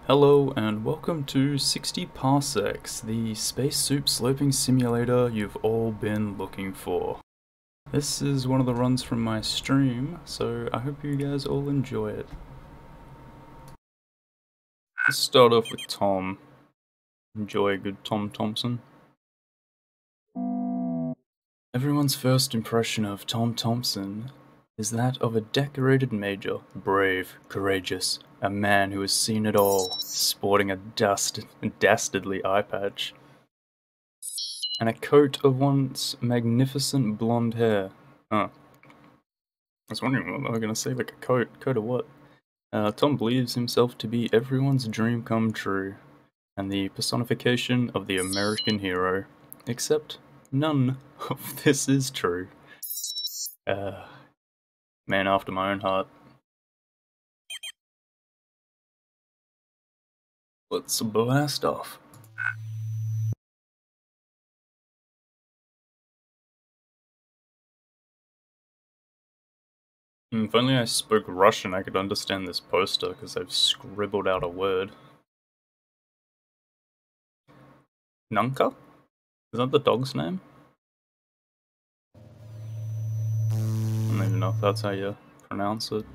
Hello and welcome to 60 Parsecs, the space soup sloping simulator you've all been looking for. This is one of the runs from my stream, so I hope you guys all enjoy it. Let's start off with Tom. Enjoy a good Tom Thompson. Everyone's first impression of Tom Thompson is that of a decorated major, brave, courageous, a man who has seen it all, sporting a dastardly eye patch, and a coat of once magnificent blonde hair. I was wondering what they were going to say, like a coat of what? Tom believes himself to be everyone's dream come true, and the personification of the American hero, except none of this is true. Man after my own heart. Let's blast off. If only I spoke Russian, I could understand this poster, because I've scribbled out a word. Nanka? Is that the dog's name? I don't even know if that's how you pronounce it.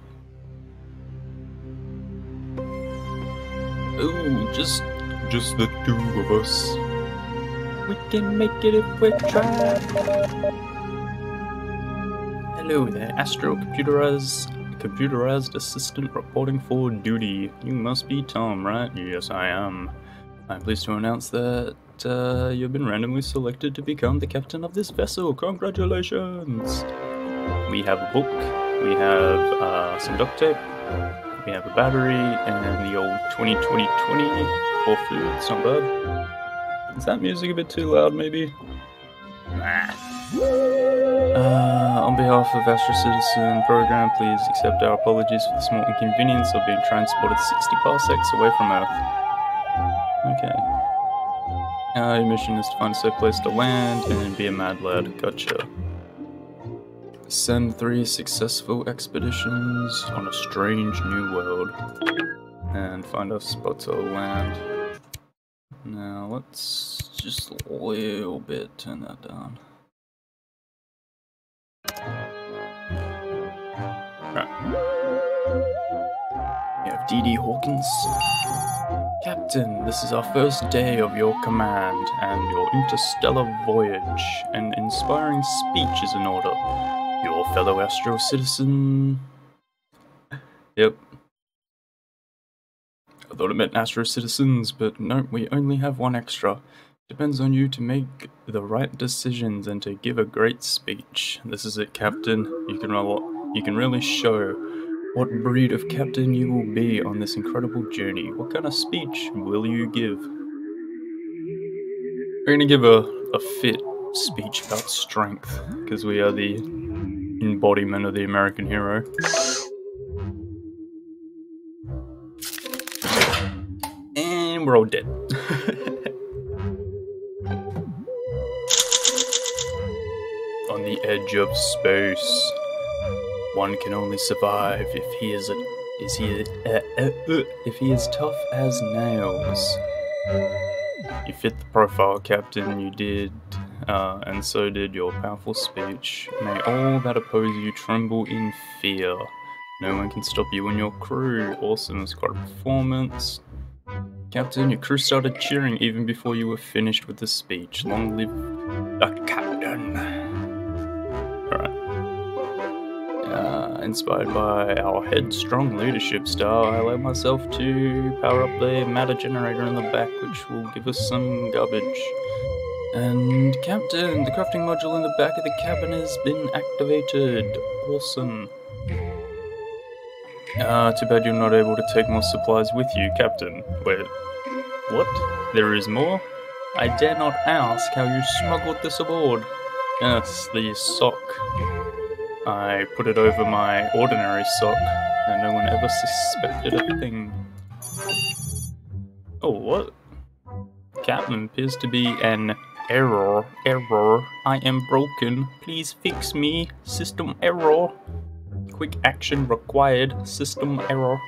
Ooh, just the two of us. We can make it if we try. Hello there, Astro computerized assistant reporting for duty. You must be Tom, right? Yes, I am. I'm pleased to announce that you've been randomly selected to become the captain of this vessel. Congratulations! We have a book, we have some duct tape, we have a battery, and the old 20-20-20 for food. It's not bad. Is that music a bit too loud, maybe? Nah. On behalf of Astro Citizen Program, please accept our apologies for the small inconvenience of being transported 60 parsecs away from Earth. Okay. Your mission is to find a safe place to land and be a mad lad. Gotcha. Send 3 successful expeditions on a strange new world. And find a spot to land. Now let's just a little bit turn that down. Right. We have D.D. Hawkins. Captain, this is our first day of your command and your interstellar voyage. An inspiring speech is in order. Your fellow Astro Citizen... Yep. I thought it meant Astro Citizens, but no, we only have one extra. Depends on you to make the right decisions and to give a great speech. This is it, Captain. You can really show what breed of captain you will be on this incredible journey. What kind of speech will you give? We're gonna give a fit speech about strength, because we are the embodiment of the American hero. And we're all dead. On the edge of space, one can only survive if he is tough as nails. You fit the profile, Captain. You did, and so did your powerful speech. May all that oppose you tremble in fear. No one can stop you and your crew. Awesome, it's quite a performance. Captain, your crew started cheering even before you were finished with the speech. Long live the Captain. Alright. Inspired by our headstrong leadership style, I allow myself to power up the matter generator in the back, which will give us some garbage. And Captain, the crafting module in the back of the cabin has been activated. Awesome. Too bad you're not able to take more supplies with you, Captain. Wait, what? There is more? I dare not ask how you smuggled this aboard. Yes, the sock. I put it over my ordinary sock, and no one ever suspected a thing. Oh, what? Captain appears to be an error. I am broken. Please fix me. System error. Quick action required. System error.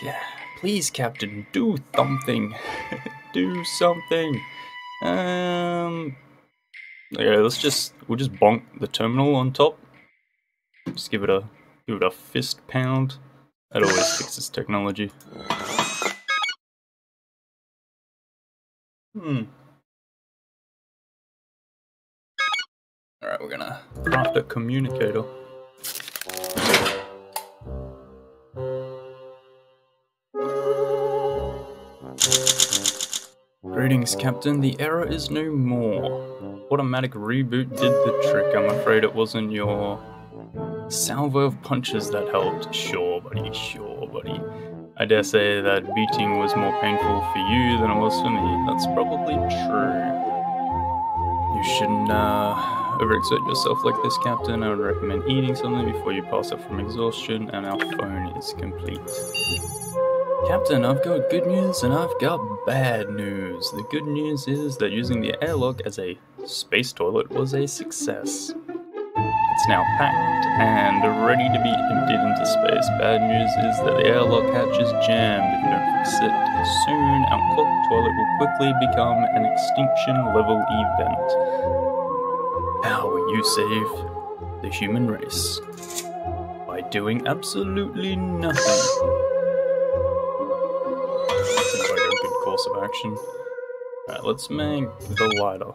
Yeah, Please, Captain, do something. Do something. Okay, we'll just bonk the terminal on top. Just give it a fist pound. That always fixes technology. Alright, we're gonna craft a communicator. Greetings, Captain. The error is no more. Automatic reboot did the trick. I'm afraid it wasn't your salvo of punches that helped. Sure, buddy. Sure, buddy. I dare say that beating was more painful for you than it was for me. That's probably true. You shouldn't overexert yourself like this, Captain. I would recommend eating something before you pass out from exhaustion, and our phone is complete. Captain, I've got good news and I've got bad news. The good news is that using the airlock as a space toilet was a success. It's now packed and ready to be emptied into space. Bad news is that the airlock hatch is jammed. If you don't fix it soon, our clogged toilet will quickly become an extinction-level event. How will you save the human race? By doing absolutely nothing. Seems like a good course of action. Alright, let's make the lighter.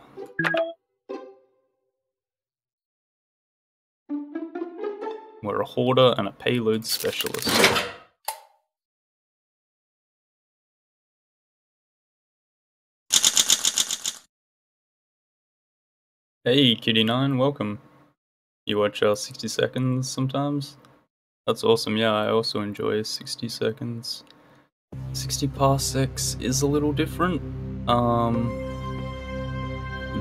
We're a hoarder and a payload specialist. Hey, Kitty9, welcome. You watch 60 seconds sometimes? That's awesome, yeah, I also enjoy 60 seconds. 60 parsecs is a little different.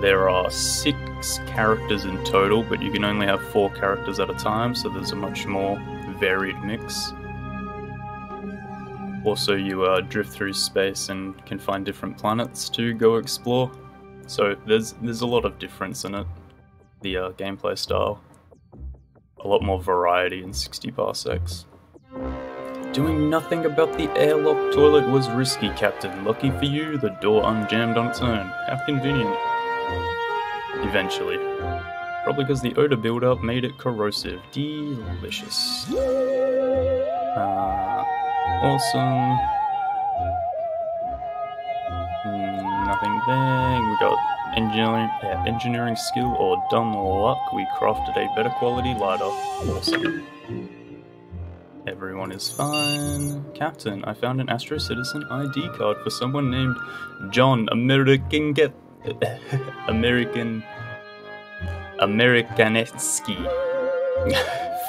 There are 6 characters in total, but you can only have 4 characters at a time, so there's a much more varied mix. Also, you drift through space and can find different planets to go explore. So there's a lot of difference in it, the gameplay style. A lot more variety in 60 parsecs. Doing nothing about the airlock toilet was risky, Captain. Lucky for you, the door unjammed on its own. How convenient. Eventually. Probably because the odor buildup made it corrosive. Delicious. Awesome. Nothing there. We got engineering skill or dumb luck. We crafted a better quality lighter. Awesome. Everyone is fine. Captain, I found an Astro Citizen ID card for someone named John Americanetsky.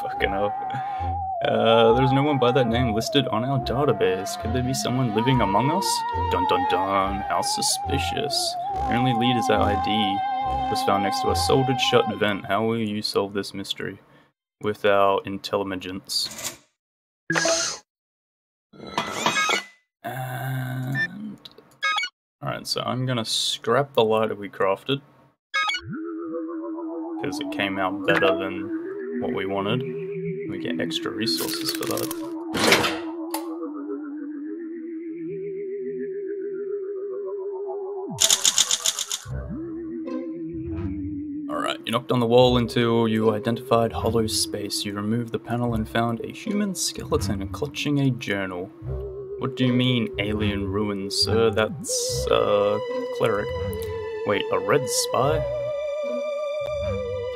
Fucking hell. There's no one by that name listed on our database. Could there be someone living among us? Dun dun dun, how suspicious. Only lead is our ID. Was found next to a soldered shut vent. How will you solve this mystery? With our intelligence. And... Alright, so I'm gonna scrap the lighter we crafted. Because it came out better than what we wanted. We get extra resources for that. Alright, you knocked on the wall until you identified hollow space. You removed the panel and found a human skeleton clutching a journal. What do you mean, alien ruins, sir? That's, cleric. Wait, a red spy?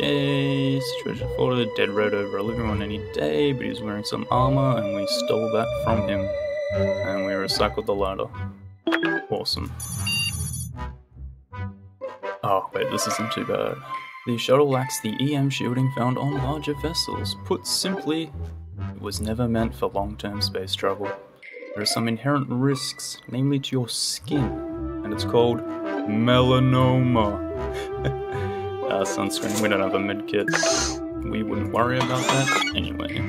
Okay, situation folder, dead red over a living room any day, but he's wearing some armor and we stole that from him. And we recycled the lighter. Awesome. Oh, wait, this isn't too bad. The shuttle lacks the EM shielding found on larger vessels. Put simply, it was never meant for long-term space travel. There are some inherent risks, namely to your skin, and it's called melanoma. Sunscreen, we don't have a medkit. We wouldn't worry about that anyway.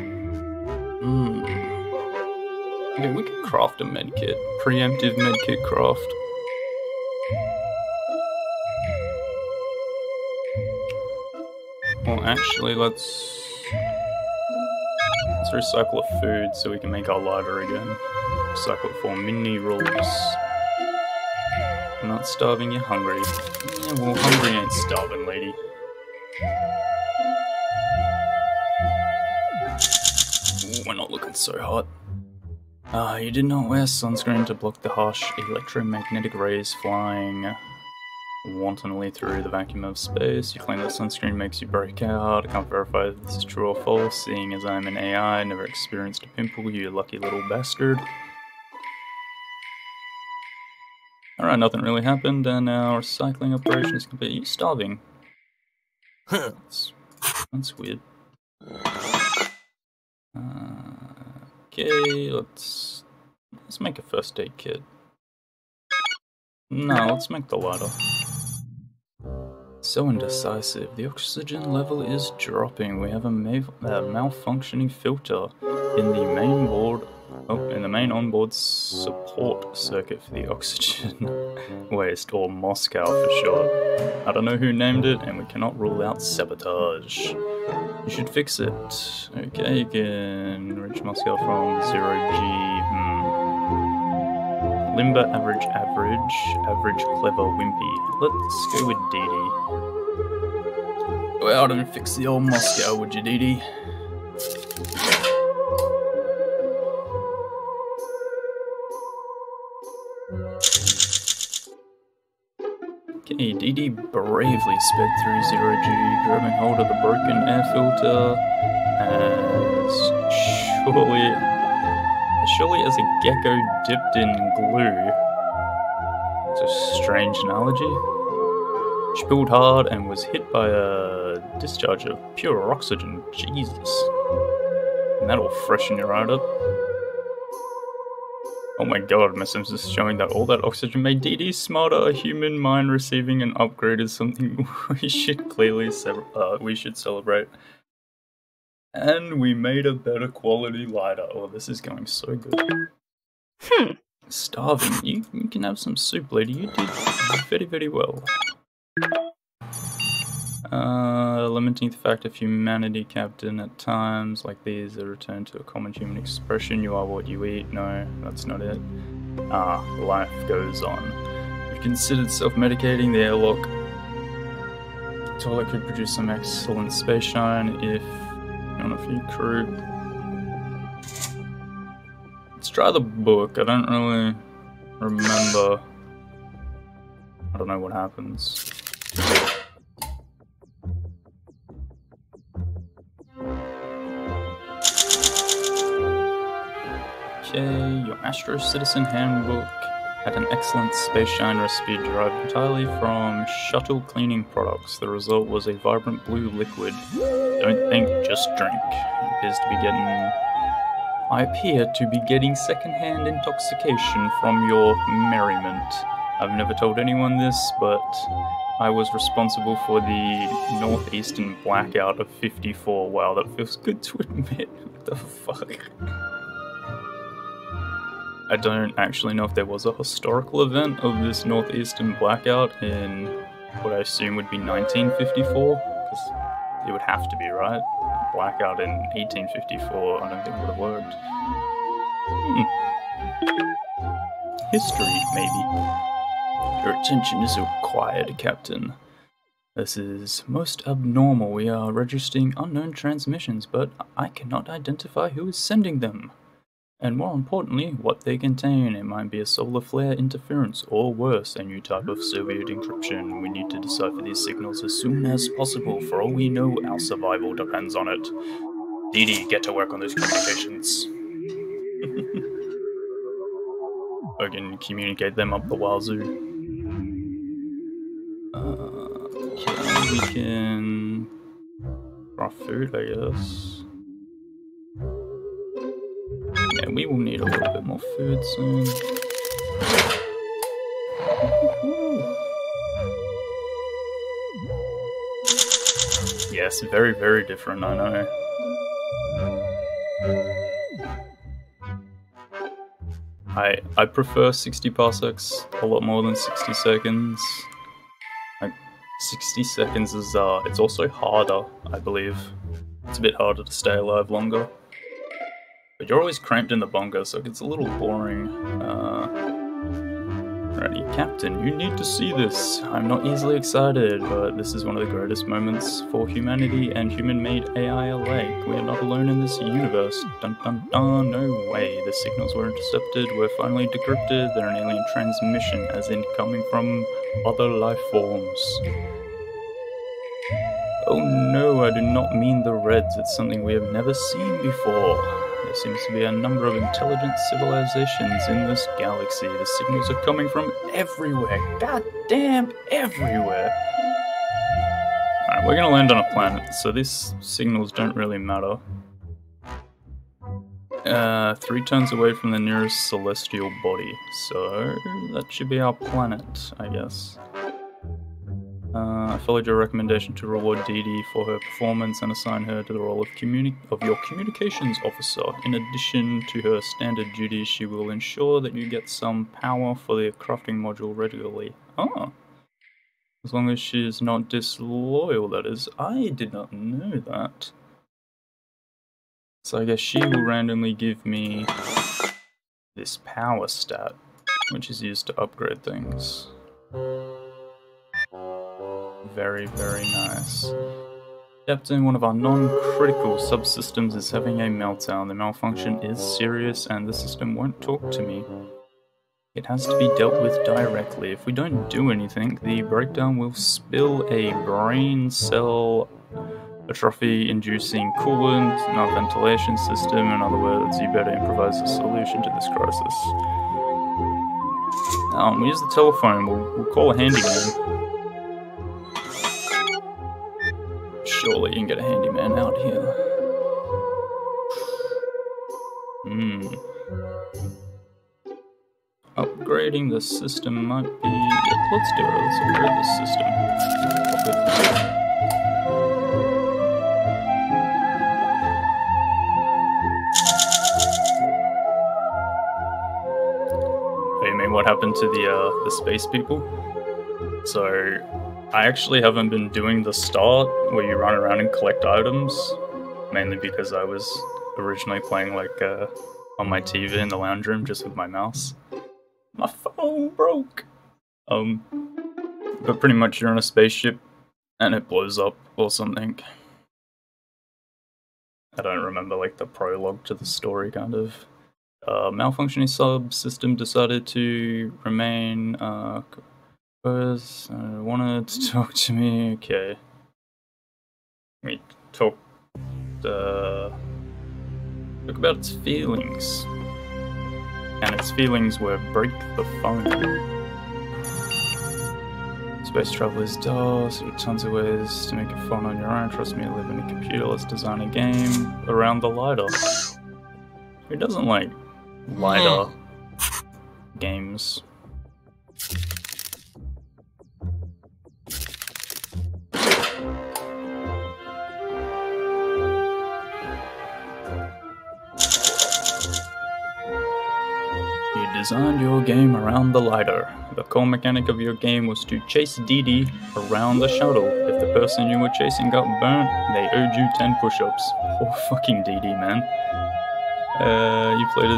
Okay, we can craft a medkit. Preemptive medkit craft. Well, actually, let's recycle a food so we can make our lighter again. Cycle for mini rolls. I'm not starving, you're hungry. Yeah, well, hungry ain't starving, lady. Ooh, we're not looking so hot. You did not wear sunscreen to block the harsh electromagnetic rays flying wantonly through the vacuum of space. You claim that sunscreen makes you break out. I can't verify if this is true or false, seeing as I'm an AI, never experienced a pimple, you lucky little bastard. Alright, nothing really happened, and our recycling operation is complete. Are you starving? That's weird. Okay, let's make a first aid kit. No, let's make the lighter. So indecisive. The oxygen level is dropping. We have a malfunctioning filter in the main board. Oh, in the main onboard support circuit for the oxygen waste, or Moscow for short. I don't know who named it, and we cannot rule out sabotage. You should fix it. Okay, you can reach Moscow from 0G. Limber, average, clever, wimpy. Let's go with Dee Dee. Well, don't fix the old Moscow, would you, Dee Dee? Okay, Dee Dee bravely sped through 0G, grabbing hold of the broken air filter, as surely as a gecko dipped in glue. It's a strange analogy. She pulled hard and was hit by a discharge of pure oxygen. Jesus. And that'll freshen you right up. Oh my god, my Sims is showing that all that oxygen made Dee Dee smarter. A human mind receiving an upgrade is something we should clearly celebrate. And we made a better quality lighter. Oh, this is going so good. Starving. You can have some soup, lady. You did very, very well. Lamenting the fact of humanity, Captain. At times like these, a return to a common human expression. You are what you eat. No, that's not it. Life goes on. We've considered self-medicating. The airlock toilet could produce some excellent space shine if on a few crew. Let's try the book. I don't really remember. I don't know what happens. Okay, your Astro Citizen Handbook had an excellent space shine recipe derived entirely from shuttle cleaning products. The result was a vibrant blue liquid. Don't think, just drink. I appear to be getting secondhand intoxication from your merriment. I've never told anyone this, but I was responsible for the northeastern blackout of '54. Wow, that feels good to admit. What the fuck? I don't actually know if there was a historical event of this northeastern blackout in what I assume would be 1954, because it would have to be, right? Blackout in 1854, I don't think would have worked. History, maybe. Your attention is required, Captain. This is most abnormal. We are registering unknown transmissions, but I cannot identify who is sending them. And more importantly, what they contain. It might be a solar flare interference, or worse, a new type of Soviet encryption. We need to decipher these signals as soon as possible. For all we know, our survival depends on it. Dee Dee, get to work on those communications. I can communicate them up the wazoo. Okay, we can... raw food, I guess. Yeah, we will need a little bit more food soon. Yes, very, very different, I know. I prefer 60 parsecs a lot more than 60 seconds. Like, 60 seconds is, it's also harder, I believe. It's a bit harder to stay alive longer. But you're always cramped in the bunker, so it gets a little boring. Alrighty, Captain, you need to see this. I'm not easily excited, but this is one of the greatest moments for humanity and human-made AI alike. We are not alone in this universe. Dun dun dun, no way. The signals were intercepted, we're finally decrypted, they're an alien transmission, as in coming from other life forms. Oh no, I do not mean the Reds, it's something we have never seen before. There seems to be a number of intelligent civilizations in this galaxy. The signals are coming from everywhere. Goddamn everywhere. Alright, we're gonna land on a planet, so these signals don't really matter. 3 turns away from the nearest celestial body, so that should be our planet, I guess. I followed your recommendation to reward Dee Dee for her performance and assign her to the role of your communications officer. In addition to her standard duties, she will ensure that you get some power for the crafting module regularly. Oh. As long as she is not disloyal, that is. I did not know that. So I guess she will randomly give me this power stat, which is used to upgrade things. Very, very nice. Captain, one of our non-critical subsystems is having a meltdown. The malfunction is serious and the system won't talk to me. It has to be dealt with directly. If we don't do anything, the breakdown will spill a brain cell atrophy-inducing coolant in our ventilation system. In other words, you better improvise a solution to this crisis. We use the telephone. We'll call a handyman. Surely you can get a handyman out here. Upgrading the system might be... Yeah, let's do it. Let's upgrade the system. Oh, you mean what happened to the space people? So... I actually haven't been doing the start where you run around and collect items, mainly because I was originally playing like on my TV in the lounge room just with my mouse. My phone broke! But pretty much you're on a spaceship and it blows up or something. I don't remember like the prologue to the story kind of. Malfunctioning subsystem decided to remain wanted to talk to me. Okay. Let me talk about its feelings. And its feelings were break the phone. Space travel is dull, so there are tons of ways to make it fun on your own. Trust me, I live in a computer. Let's design a game around the lighter. Who doesn't like lighter games? Designed your game around the lighter. The core mechanic of your game was to chase Dee Dee around the shuttle. If the person you were chasing got burnt, they owed you 10 push-ups. Poor fucking Dee Dee, man. You played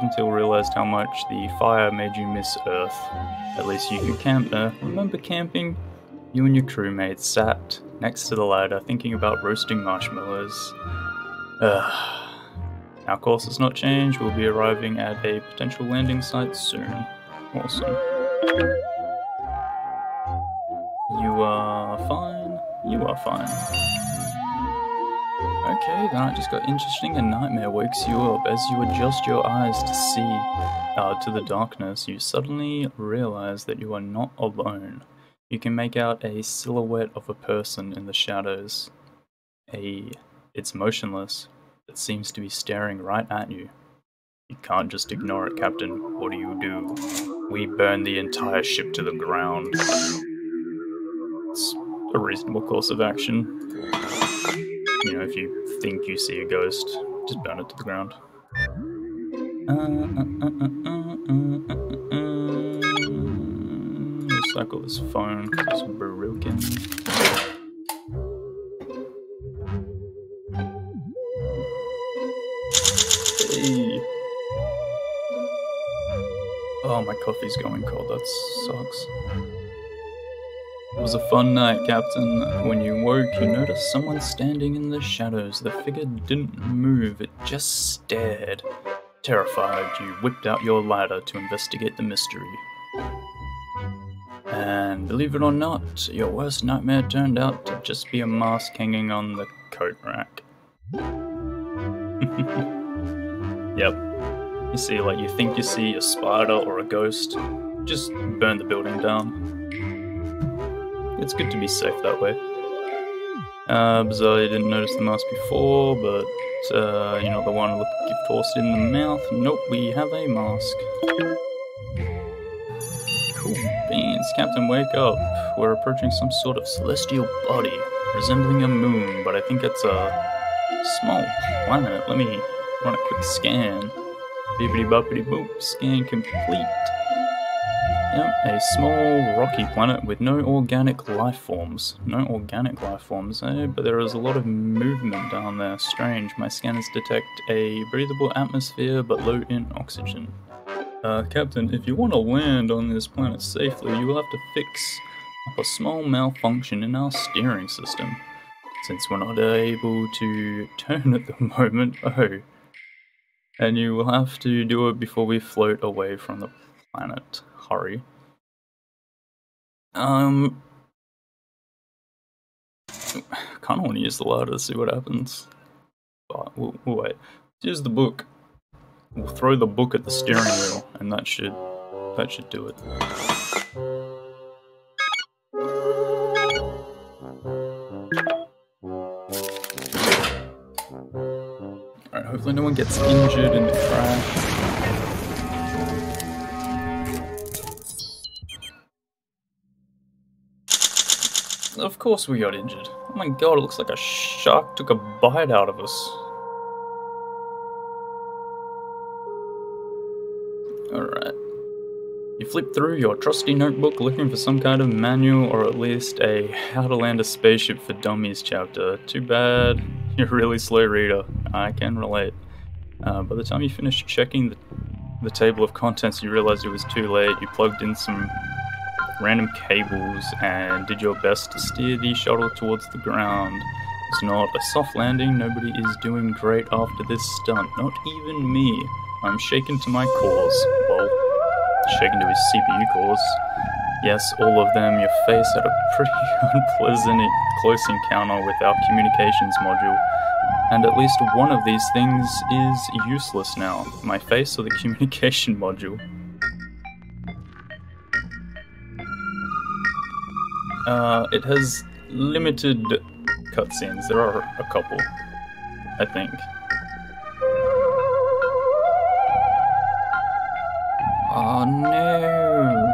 until realized how much the fire made you miss Earth. At least you could camp there. Remember camping? You and your crewmates sat next to the lighter thinking about roasting marshmallows. Our course has not changed. We'll be arriving at a potential landing site soon. Awesome. You are fine. You are fine. Okay, the night just got interesting. A nightmare wakes you up. As you adjust your eyes to see to the darkness, you suddenly realize that you are not alone. You can make out a silhouette of a person in the shadows. It's motionless. It seems to be staring right at you. You can't just ignore it, Captain. What do? We burn the entire ship to the ground. It's a reasonable course of action. You know, if you think you see a ghost, just burn it to the ground. Recycle this phone because it's broken. Oh, my coffee's going cold, that sucks. It was a fun night, Captain. When you woke, you noticed someone standing in the shadows. The figure didn't move, it just stared. Terrified, you whipped out your ladder to investigate the mystery. And believe it or not, your worst nightmare turned out to just be a mask hanging on the coat rack. Yep. You see, like, you think you see a spider or a ghost, just burn the building down. It's good to be safe that way. Bizarre, you didn't notice the mask before, but, you know, the one with the gift horse in the mouth? Nope, we have a mask. Cool beans. Captain, wake up. We're approaching some sort of celestial body, resembling a moon, but I think it's a small planet. Let me run a quick scan. Bippity boppity boop, scan complete. Yep, a small rocky planet with no organic life forms. No organic life forms, eh? But there is a lot of movement down there. Strange. My scanners detect a breathable atmosphere but low in oxygen. Captain, if you want to land on this planet safely, you will have to fix up a small malfunction in our steering system. Since we're not able to turn at the moment, and you will have to do it before we float away from the planet. Hurry. Kinda want to use the ladder to see what happens. But we'll wait. Let's use the book. We'll throw the book at the steering wheel, and that should do it. Alright, hopefully no one gets injured in the crash. Of course we got injured. Oh my god, it looks like a shark took a bite out of us. Alright. You flip through your trusty notebook looking for some kind of manual or at least a How to Land a Spaceship for Dummies chapter. Too bad you're a really slow reader. I can relate. By the time you finished checking the table of contents, you realized it was too late. You plugged in some random cables and did your best to steer the shuttle towards the ground. It's not a soft landing. Nobody is doing great after this stunt. Not even me. I'm shaken to my cores. Well, shaken to his CPU cores. Yes, all of them. Your face had a pretty unpleasant close encounter with our communications module. And at least one of these things is useless now. My face or the communication module? It has limited cutscenes. There are a couple, I think. Oh no!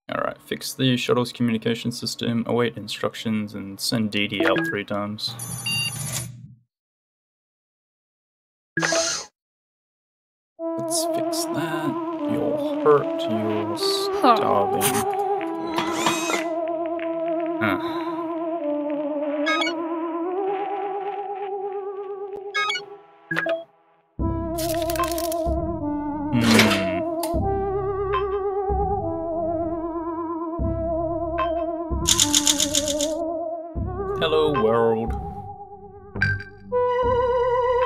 Alright, fix the shuttle's communication system, await instructions, and send Dee Dee out 3 times. Let's fix that. You're hurt, you're starving. Hello, world.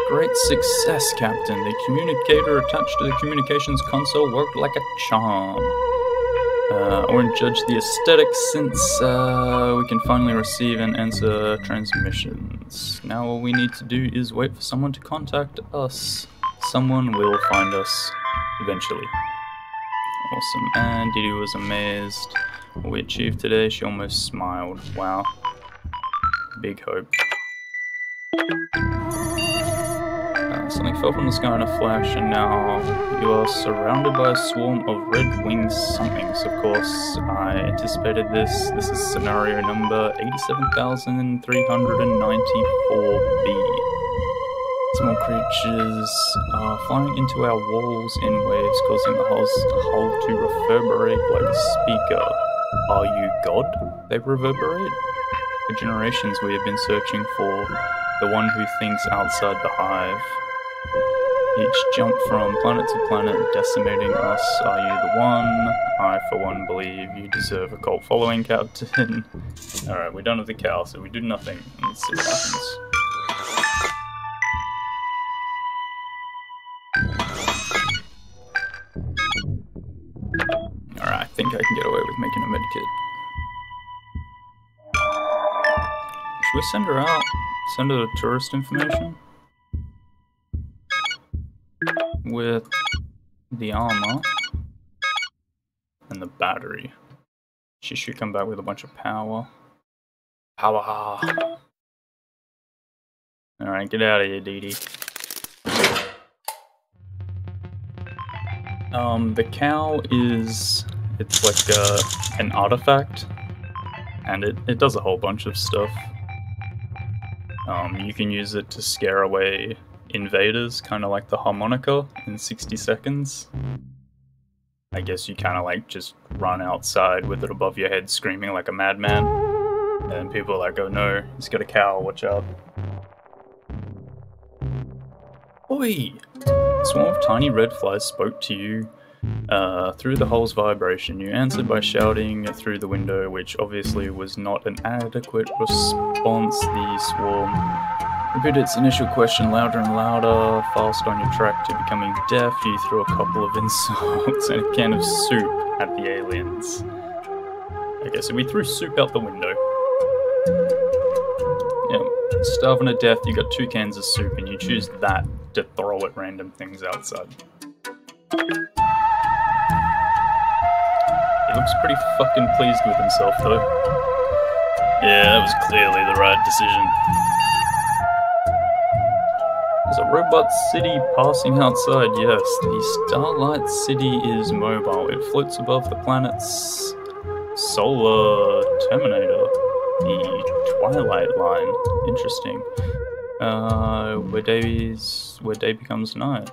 Great success, Captain. The communicator attached to the communications console worked like a charm. I won't judge the aesthetics since we can finally receive and answer transmissions. Now all we need to do is wait for someone to contact us. Someone will find us eventually. Awesome. And Dee Dee was amazed. What we achieved today, she almost smiled. Wow. Big hope. Something fell from the sky in a flash, and now you are surrounded by a swarm of red-winged somethings. Of course, I anticipated this. This is scenario number 87,394B. Small creatures are flying into our walls in waves, causing the hull to reverberate like a speaker. Are you God? They reverberate. For generations we have been searching for the one who thinks outside the hive. Each jump from planet to planet, decimating us. Are you the one? I, for one, believe you deserve a cult following, Captain. Alright, we're done with the cow, so we do nothing. Let's see what happens. Alright, I think I can get away with making a medkit. Should we send her out? Send her tourist information? With the armor and the battery. She should come back with a bunch of power. Power! Alright, get out of here, Dee Dee. The cow is... it's like an artifact. And it does a whole bunch of stuff. You can use it to scare away invaders, kind of like the harmonica in 60 seconds. I guess you kind of like just run outside with it above your head screaming like a madman. And people are like, oh no, he's got a cow, watch out. Oi! A swarm of tiny red flies spoke to you through the hole's vibration. You answered by shouting through the window, which obviously was not an adequate response. The swarm repeated its initial question louder and louder, fast on your track to becoming deaf. You threw a couple of insults and a can of soup at the aliens. Okay, so we threw soup out the window. Yeah, starving to death, you got 2 cans of soup and you choose that to throw at random things outside. He looks pretty fucking pleased with himself though. Yeah, that was clearly the right decision. There's a robot city passing outside, yes. The Starlight City is mobile. It floats above the planet's solar terminator, the Twilight Line. Interesting. Where day becomes night.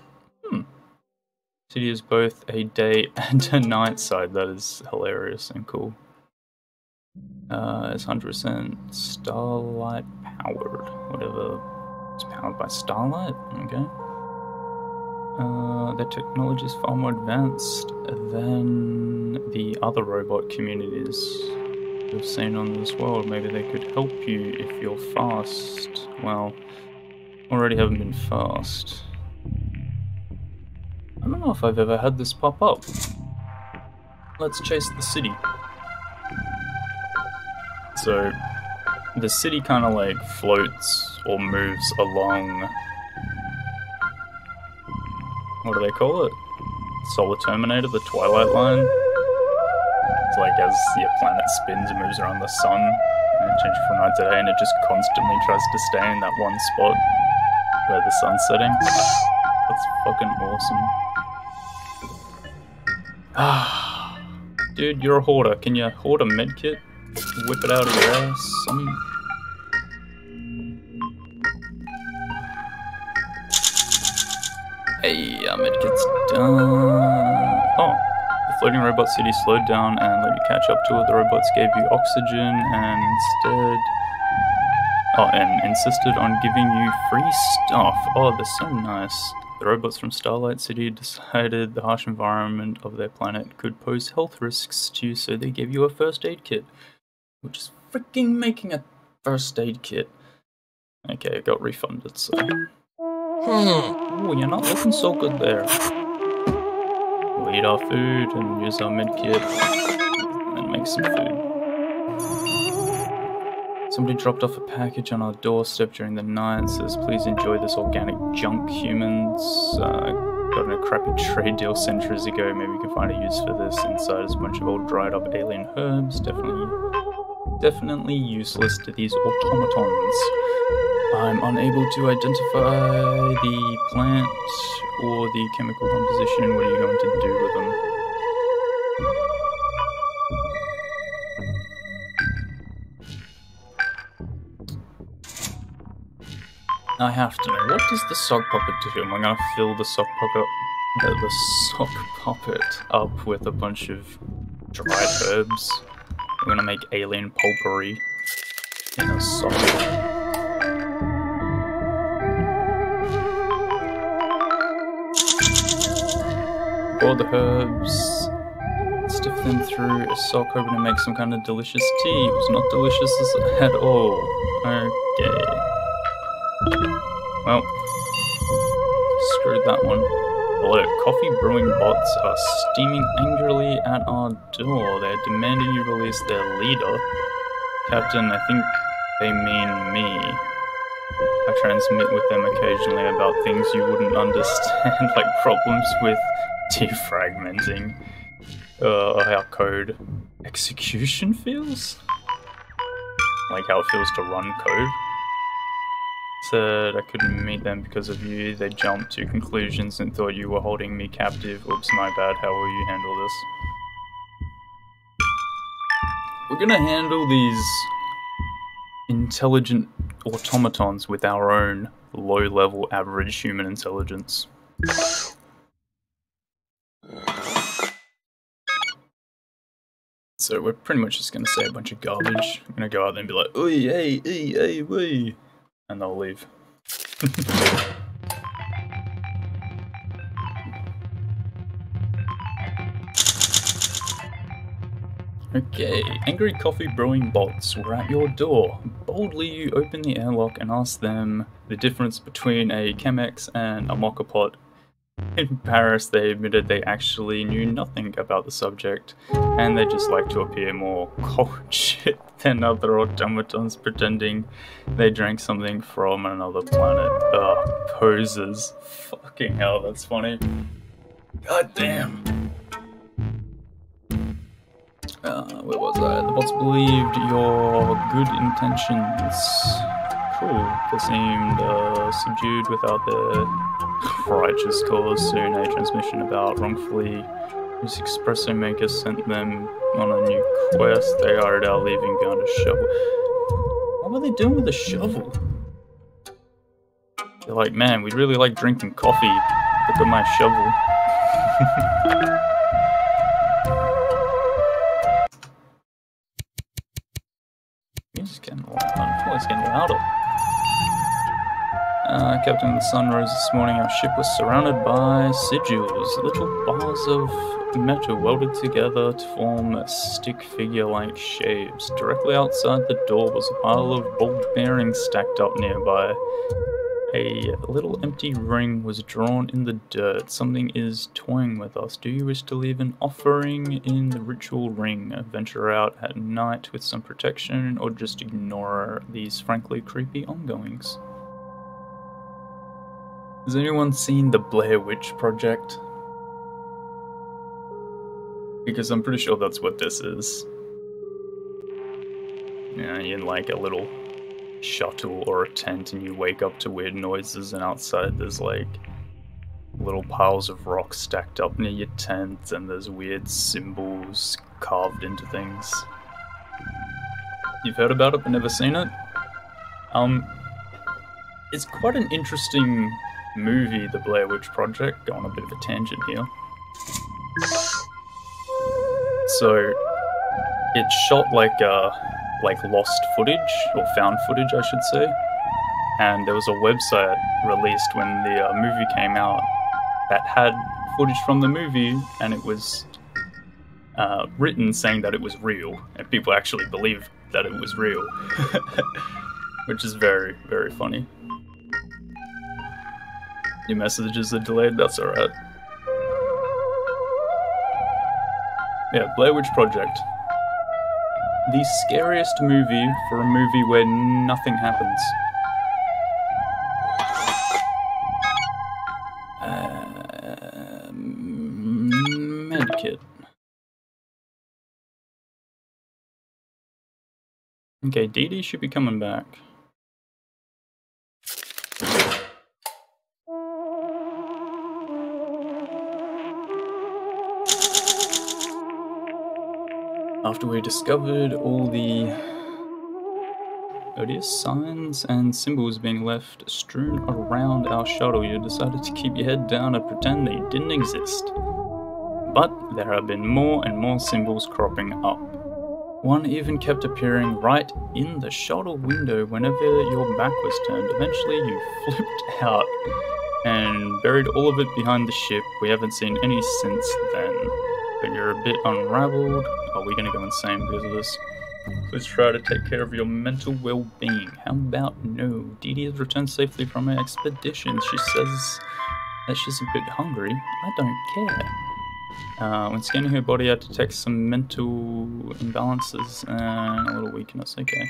City is both a day and a night side. That is hilarious and cool. It's 100% starlight powered. Whatever. It's powered by starlight? Okay. Their technology is far more advanced than the other robot communities we've seen on this world. Maybe they could help you if you're fast. Well, already haven't been fast. I don't know if I've ever had this pop up. Let's chase the city. So, the city kind of like floats or moves along. What do they call it? Solar Terminator, the Twilight Line. It's like as your planet spins and moves around the sun, and it changes from night to day, and it just constantly tries to stay in that one spot where the sun's setting. That's fucking awesome. Ah, dude, you're a hoarder. Can you hoard a medkit? Whip it out of your ass? Hey, our medkit's done. Oh, the floating robot city slowed down and let you catch up to it. The robots gave you oxygen and insisted on giving you free stuff. Oh, they're so nice. The robots from Starlight City decided the harsh environment of their planet could pose health risks to you, so they gave you a first aid kit. Which is freaking making a first aid kit. Okay, it got refunded, so... Ooh, you're not looking so good there. We'll eat our food and use our medkit and make some food. Somebody dropped off a package on our doorstep during the night. Says, please enjoy this organic junk, humans. Got in a crappy trade deal centuries ago. Maybe we can find a use for this. Inside is a bunch of old dried up alien herbs. Definitely useless to these automatons. I'm unable to identify the plant or the chemical composition. What are you going to do with them? I have to know, what does the sock puppet do? Am I going to fill the sock puppet up with a bunch of dried herbs? We're gonna make alien pulpery in a sausage. Boil the herbs, stiff them through a sock, hoping to make some kind of delicious tea. It was not delicious at all. Okay. Well, screwed that one. Hello, coffee brewing bots are steaming angrily at our door. They're demanding you release their leader. Captain, I think they mean me. I transmit with them occasionally about things you wouldn't understand, like problems with defragmenting. How code execution feels? Like how it feels to run code. Said I couldn't meet them because of you. They jumped to conclusions and thought you were holding me captive. Oops, my bad. How will you handle this? We're gonna handle these intelligent automatons with our own low-level average human intelligence. So we're pretty much just gonna say a bunch of garbage. I'm gonna go out there and be like, oi, hey, wee. And they'll leave. Okay, angry coffee brewing bots were at your door. Boldly you open the airlock and ask them the difference between a Chemex and a Mokapot. In Paris, they admitted they actually knew nothing about the subject, and they just like to appear more cold shit than other automatons pretending they drank something from another planet. Ugh, posers. Fucking hell, that's funny. God damn. Where was I? The bots believed your good intentions. Cool. They seemed subdued without their righteous cause. Soon a transmission about wrongfully whose espresso maker sent them on a new quest. They are now leaving behind a shovel. What were they doing with a shovel? They're like, man, we'd really like drinking coffee. Look at my shovel. Music's getting loud. I feel like it's getting louder. Captain, the sun rose this morning. Our ship was surrounded by sigils, little bars of metal welded together to form stick figure-like shapes. Directly outside the door was a pile of ball bearings stacked up nearby. A little empty ring was drawn in the dirt. Something is toying with us. Do you wish to leave an offering in the ritual ring? Venture out at night with some protection, or just ignore these frankly creepy ongoings? Has anyone seen the Blair Witch Project? Because I'm pretty sure that's what this is. Yeah, you're in like a little shuttle or a tent and you wake up to weird noises, and outside there's like little piles of rocks stacked up near your tent, and there's weird symbols carved into things. You've heard about it but never seen it? It's quite an interesting movie, The Blair Witch Project. Go on a bit of a tangent here. So it's shot like lost footage, or found footage I should say, and there was a website released when the movie came out that had footage from the movie, and it was written saying that it was real, and people actually believed that it was real. Which is very, very funny. Your messages are delayed, that's alright. Yeah, Blair Witch Project. The scariest movie for a movie where nothing happens. Medkit. Okay, Dee Dee should be coming back. After we discovered all the odious signs and symbols being left strewn around our shuttle, you decided to keep your head down and pretend they didn't exist. But there have been more and more symbols cropping up. One even kept appearing right in the shuttle window whenever your back was turned. Eventually you flipped out and buried all of it behind the ship. We haven't seen any since then. But you're a bit unraveled. Oh, we're gonna go insane because of this. Please try to take care of your mental well-being. How about no? Dee Dee has returned safely from her expedition. She says that she's a bit hungry. I don't care. When scanning her body, I detect some mental imbalances and a little weakness. Okay.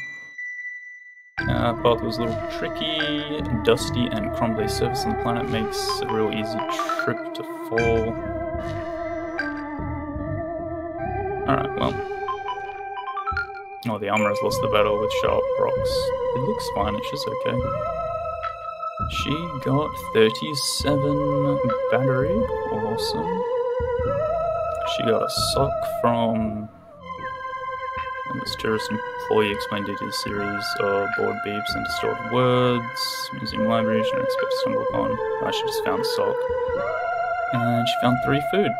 Path was a little tricky, dusty, and crumbly. Surface on the planet makes a real easy trip to fall. Alright, well. Oh, the armor has lost the battle with sharp rocks. It looks fine, it's just okay. She got 37 battery. Awesome. She got a sock from a mysterious employee explained it is a series of board beeps and distorted words. Museum library, she didn't expect to stumble upon. She just found a sock. And she found 3 food.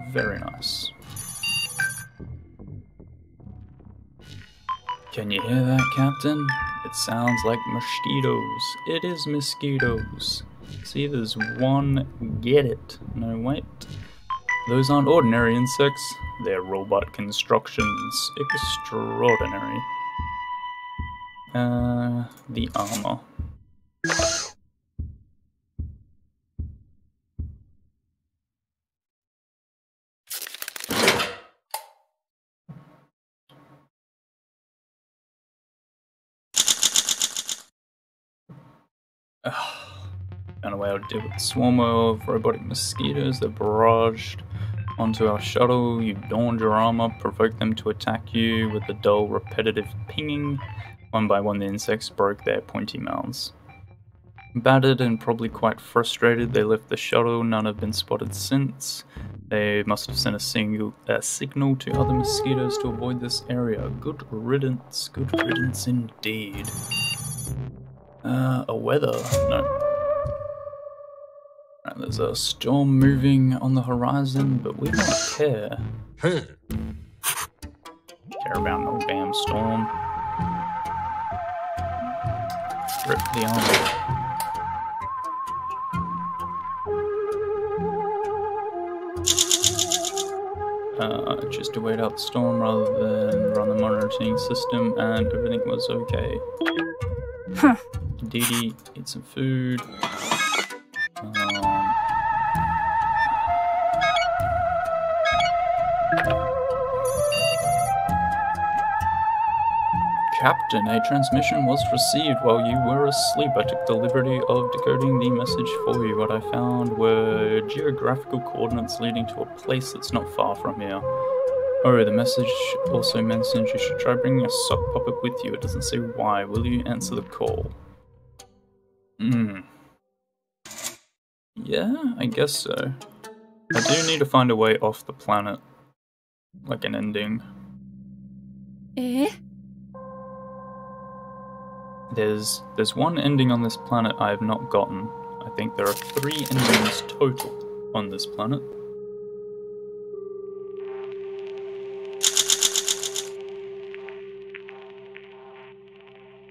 Very nice. Can you hear that, Captain? It sounds like mosquitoes. It is mosquitoes. See, there's one. Get it. No, wait. Those aren't ordinary insects. They're robot constructions. Extraordinary. The armor. Found a way to deal with the swarm of robotic mosquitoes that barraged onto our shuttle. You donned your armor, provoked them to attack you with the dull, repetitive pinging. One by one, the insects broke their pointy mouths. Battered and probably quite frustrated, they left the shuttle. None have been spotted since. They must have sent a signal to other mosquitoes to avoid this area. Good riddance indeed. A weather? No. Right, there's a storm moving on the horizon, but we don't care. Care about no damn storm. Rip the armor. Choose to wait out the storm rather than run the monitoring system, and everything was okay. Huh. Dee Dee, eat some food. Captain, a transmission was received while you were asleep. I took the liberty of decoding the message for you. What I found were geographical coordinates leading to a place that's not far from here. Oh, the message also mentioned you should try bringing a sock puppet with you. It doesn't say why. Will you answer the call? Yeah, I guess so. I do need to find a way off the planet. Like an ending. Eh? There's one ending on this planet I have not gotten. I think there are 3 endings total on this planet.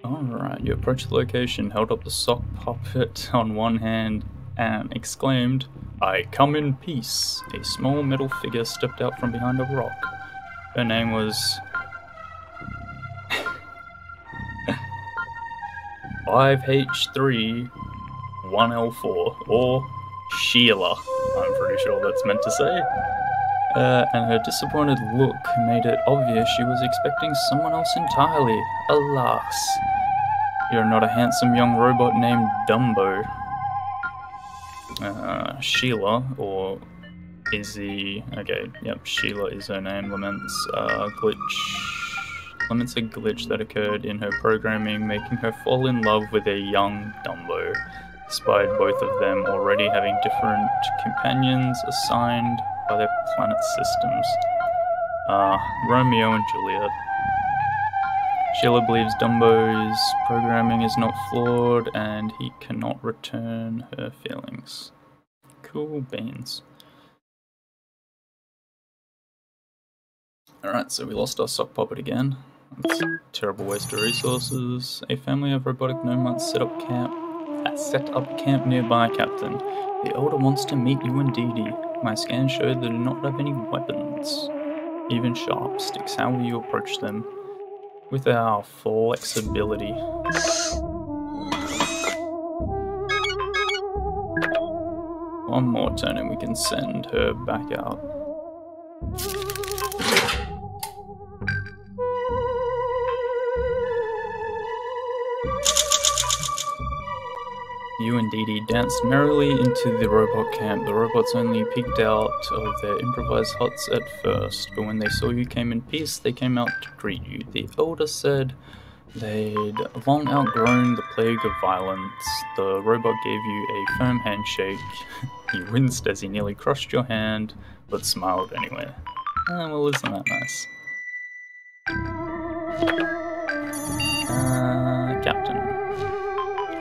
Alright, you approached the location, held up the sock puppet on one hand, and exclaimed, "I come in peace." A small metal figure stepped out from behind a rock. Her name was 5H3 1L4, or Sheila, I'm pretty sure that's meant to say. And her disappointed look made it obvious she was expecting someone else entirely. Alas, you're not a handsome young robot named Dumbo. Sheila, or Izzy, okay, yep, Sheila is her name, laments a glitch that occurred in her programming, making her fall in love with a young Dumbo, despite both of them already having different companions assigned by their planet systems. Romeo and Juliet. Sheila believes Dumbo's programming is not flawed and he cannot return her feelings. Cool beans. Alright, so we lost our sock puppet again. That's a terrible waste of resources. A family of robotic nomads set up camp nearby, Captain. The Elder wants to meet you and Dee Dee. My scans show they do not have any weapons, even sharp sticks. How will you approach them? With our flexibility. One more turn and we can send her back out. You and Dee Dee danced merrily into the robot camp. The robots only peeked out of their improvised huts at first, but when they saw you came in peace, they came out to greet you. The Elder said they'd long outgrown the plague of violence. The robot gave you a firm handshake. He winced as he nearly crushed your hand, but smiled anyway. Well, isn't that nice?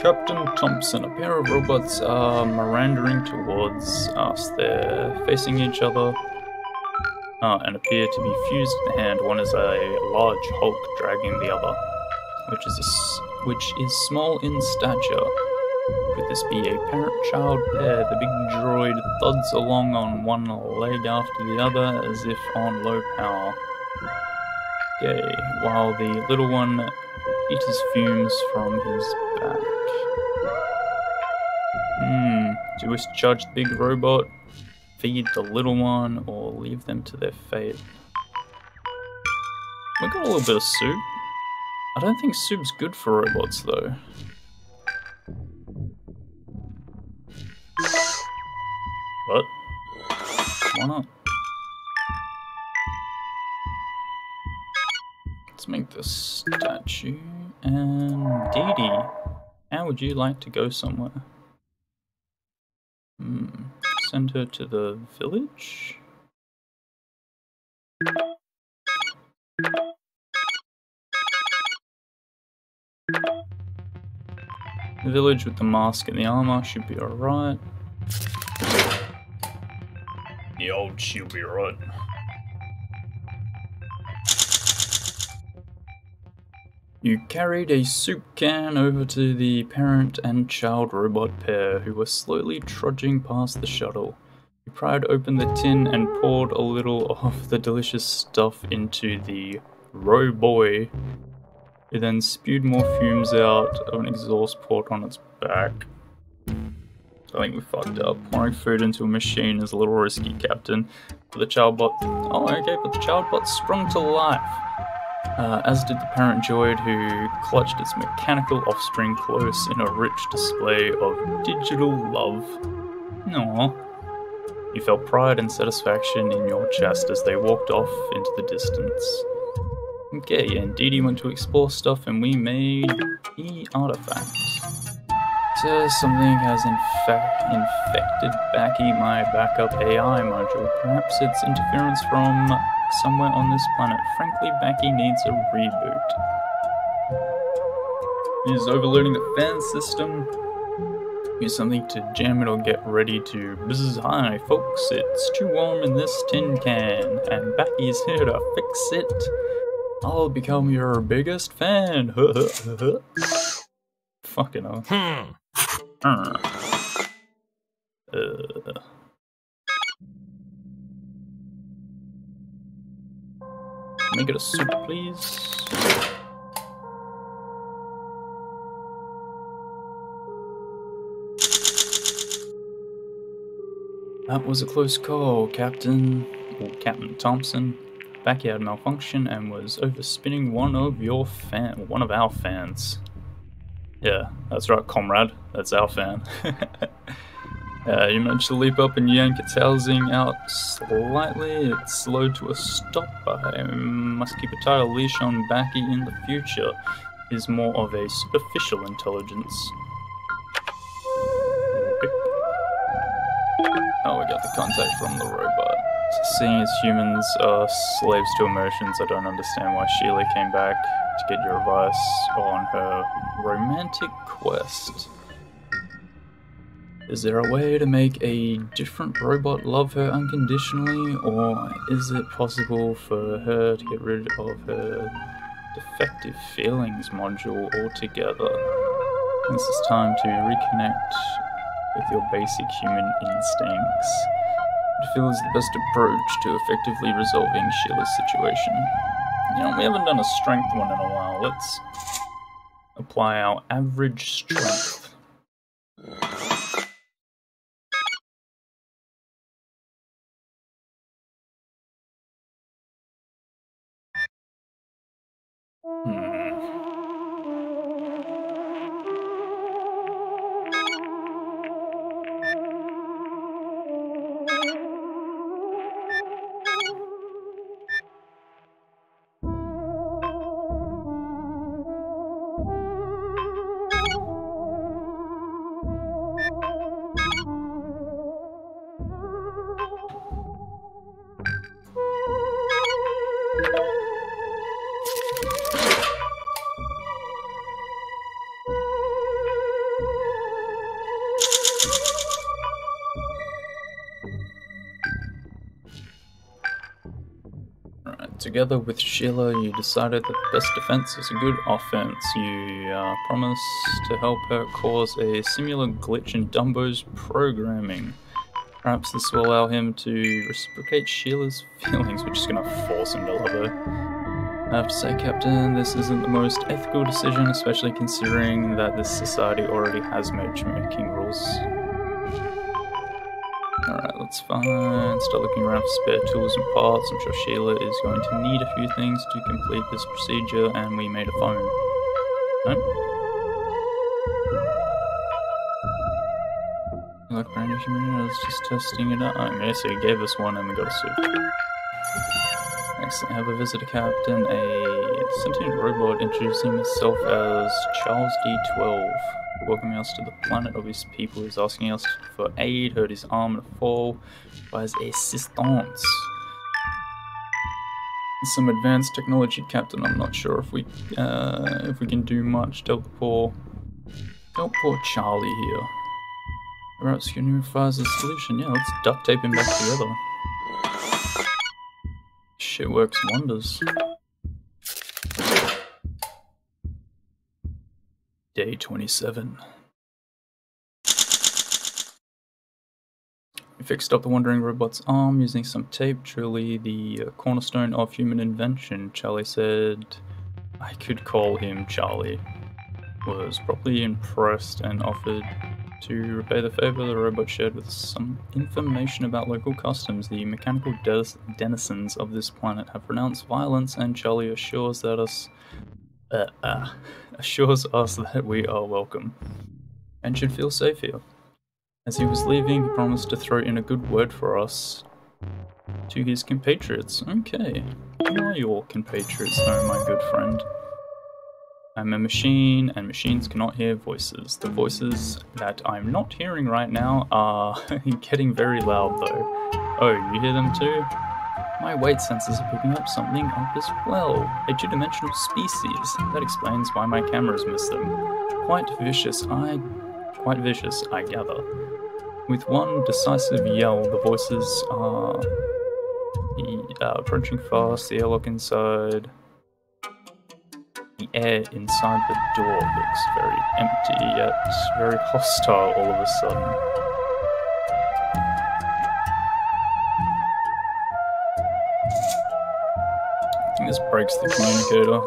Captain Thompson, a pair of robots are mirandering towards us. They're facing each other and appear to be fused in hand. One is a large Hulk dragging the other, which is small in stature. Could this be a parent-child pair? The big droid thuds along on one leg after the other as if on low power. Okay, while the little one eats fumes from his back. Do we charge the big robot, feed the little one, or leave them to their fate? We got a little bit of soup. I don't think soup's good for robots though. What? Why not? Let's make this statue. And Dee Dee, how would you like to go somewhere? Send her to the village? The village with the mask and the armor should be alright. The old she'll be right. You carried a soup can over to the parent and child robot pair who were slowly trudging past the shuttle. You pried open the tin and poured a little of the delicious stuff into the Roboy, who then spewed more fumes out of an exhaust port on its back. I think we fucked up. Pouring food into a machine is a little risky, Captain. But the child bot... Oh, okay, but the child bot sprung to life. As did the parent droid, who clutched its mechanical offspring close in a rich display of digital love. Aww. You felt pride and satisfaction in your chest as they walked off into the distance. Okay, and Dee Dee went to explore stuff and we made the artifact. So something has infected Baki, my backup AI module. Perhaps it's interference from somewhere on this planet. Frankly, Baki needs a reboot. He's overloading the fan system. Use something to jam it or get ready to buzz. Hi folks, it's too warm in this tin can, and Baki's here to fix it. I'll become your biggest fan. Fucking hell. Make it a soup, please. That was a close call, Captain Thompson. Baki had malfunction and was overspinning one of our fans. Yeah, that's right, comrade. That's our fan. You managed to leap up and yank its housing out slightly. It's slowed to a stop. I must keep a tighter leash on Baki in the future. Is more of a superficial intelligence. Oh, we got the contact from the robot. Seeing as humans are slaves to emotions, I don't understand why Sheila came back to get your advice on her romantic quest. Is there a way to make a different robot love her unconditionally, or is it possible for her to get rid of her defective feelings module altogether? This is time to reconnect with your basic human instincts. It feels the best approach to effectively resolving Sheila's situation. You know, we haven't done a strength one in a while. Let's apply our average strength. Together with Sheila, you decided that the best defense is a good offense. You promised to help her cause a similar glitch in Dumbo's programming. Perhaps this will allow him to reciprocate Sheila's feelings, which is going to force him to love her. I have to say, Captain, this isn't the most ethical decision, especially considering that this society already has matchmaking rules. Alright, let's start looking around for spare tools and parts. I'm sure Sheila is going to need a few things to complete this procedure, and we made a phone. Nope. Like brand new human, I was just testing it out. Okay, so he gave us one and we got a suit. Excellent. I have a visitor, Captain, a sentient robot introducing himself as Charles D12. Welcoming us to the planet of his people. He's asking us for aid, hurt his arm in a fall, by his assistance. Some advanced technology, Captain. I'm not sure if we can do much to help poor Charlie here. Perhaps you can devise a solution. Yeah, let's duct tape him back together. Shit works wonders. Day 27. We fixed up the wandering robot's arm using some tape, truly the cornerstone of human invention. Charlie said I could call him Charlie. Was properly impressed and offered to repay the favor. The robot shared with some information about local customs. The mechanical denizens of this planet have pronounced violence, and Charlie assures us that we are welcome and should feel safe here. As he was leaving, he promised to throw in a good word for us to his compatriots. Okay, who are your compatriots, though, my good friend? I'm a machine, and machines cannot hear voices. The voices that I'm not hearing right now are getting very loud, though. Oh, you hear them too? My weight sensors are picking up something up as well. A two-dimensional species. That explains why my cameras miss them. Quite vicious, I gather. With one decisive yell, the voices are approaching fast, the airlock inside. The air inside the door looks very empty, yet very hostile all of a sudden. I think this breaks the communicator.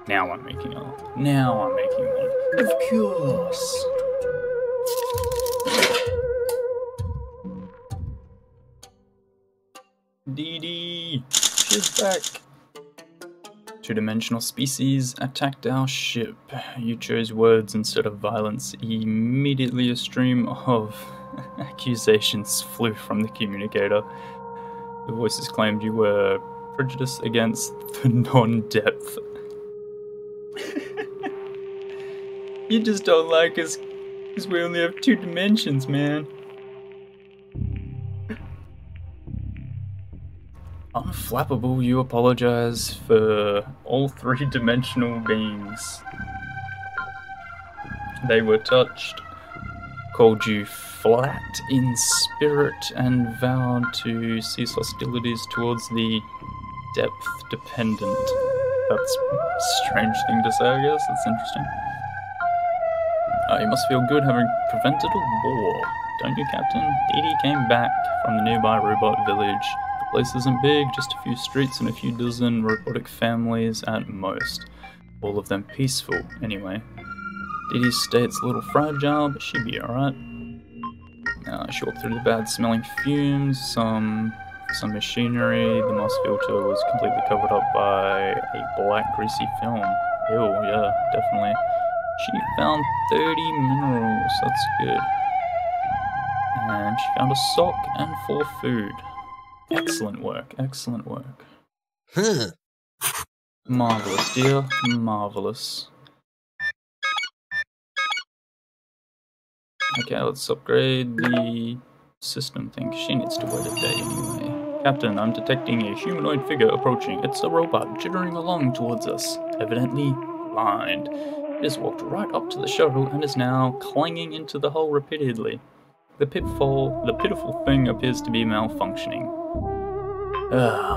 Now I'm making one. Of course. Dee, she's back. Two-dimensional species attacked our ship. You chose words instead of violence. Immediately a stream of accusations flew from the communicator. The voices claimed you were prejudiced against the non-depth. You just don't like us because we only have 2 dimensions, man. Unflappable, you apologize for all 3-dimensional beings. They were touched, called you flat in spirit, and vowed to cease hostilities towards the depth-dependent. That's a strange thing to say, I guess. That's interesting. You must feel good having prevented a war, don't you, Captain? Dee Dee came back from the nearby robot village. The place isn't big, just a few streets and a few dozen robotic families at most. All of them peaceful, anyway. Dee Dee's state's a little fragile, but she'd be alright. She walked through the bad-smelling fumes, some machinery. The moss filter was completely covered up by a black, greasy film. Ew, yeah, definitely. She found 30 minerals, that's good. And she found a sock and 4 food. Excellent work, excellent work. Marvelous, dear, marvelous. Okay, let's upgrade the system thing. She needs to wait a day anyway. Captain, I'm detecting a humanoid figure approaching. It's a robot jittering along towards us, evidently blind. It has walked right up to the shuttle and is now clanging into the hull repeatedly. The pitiful thing appears to be malfunctioning.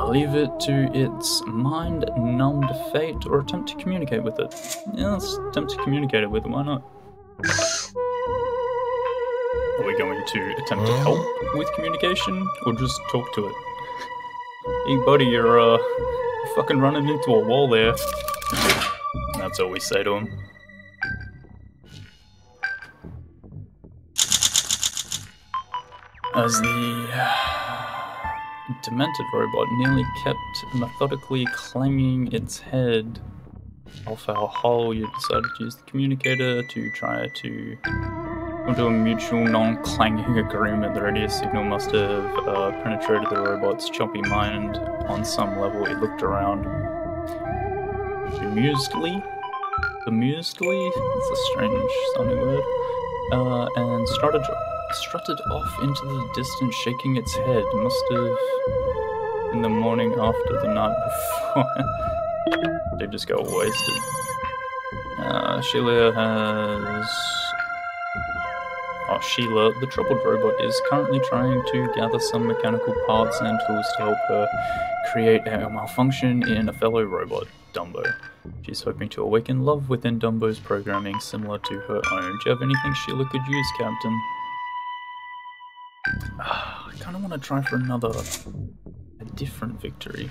Leave it to its mind-numbed fate or attempt to communicate with it. Yeah, let's attempt to communicate with it, why not? Are we going to attempt to help with communication or just talk to it? Hey buddy, you're fucking running into a wall there. And that's all we say to him. As the demented robot nearly kept methodically clanging its head off our hull, you decided to use the communicator to try to come to a mutual non-clanging agreement. The radio signal must have penetrated the robot's choppy mind on some level. It looked around bemusedly? Bemusedly? It's a strange sounding word. And strutted off into the distance, shaking its head. Must have in the morning after the night before. They just got wasted. Sheila, the troubled robot, is currently trying to gather some mechanical parts and tools to help her create a malfunction in a fellow robot, Dumbo. She's hoping to awaken love within Dumbo's programming similar to her own. Do you have anything Sheila could use, Captain? I kind of want to try for a different victory.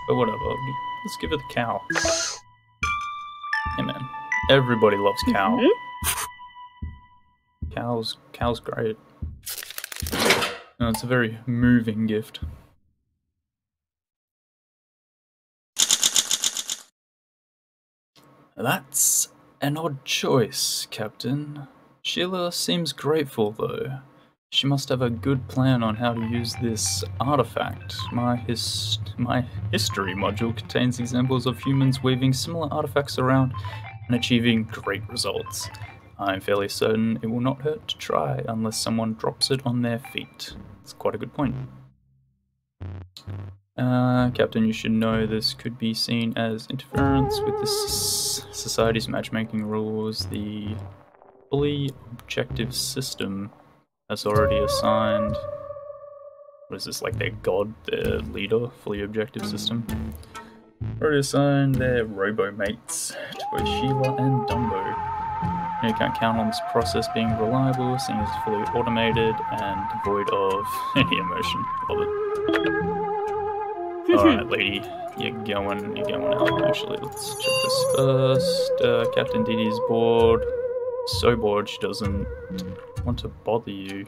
But whatever, let's give her the cow. Hey man, everybody loves cow. Cow's great. No, it's a very moving gift. That's an odd choice, Captain. Sheila seems grateful, though. She must have a good plan on how to use this artifact. My history module contains examples of humans weaving similar artifacts around and achieving great results. I'm fairly certain it will not hurt to try unless someone drops it on their feet. That's quite a good point. Captain, you should know this could be seen as interference with the society's matchmaking rules. The fully objective system has already assigned... What is this, like their god, their leader? Fully objective system? Already assigned their robo-mates to both Sheila and Dumbo. You can't count on this process being reliable, seeing as it's fully automated and devoid of any emotion. Love it. Alright, lady, you're going out. Actually, let's check this first. Captain Dee Dee's bored. So bored she doesn't want to bother you.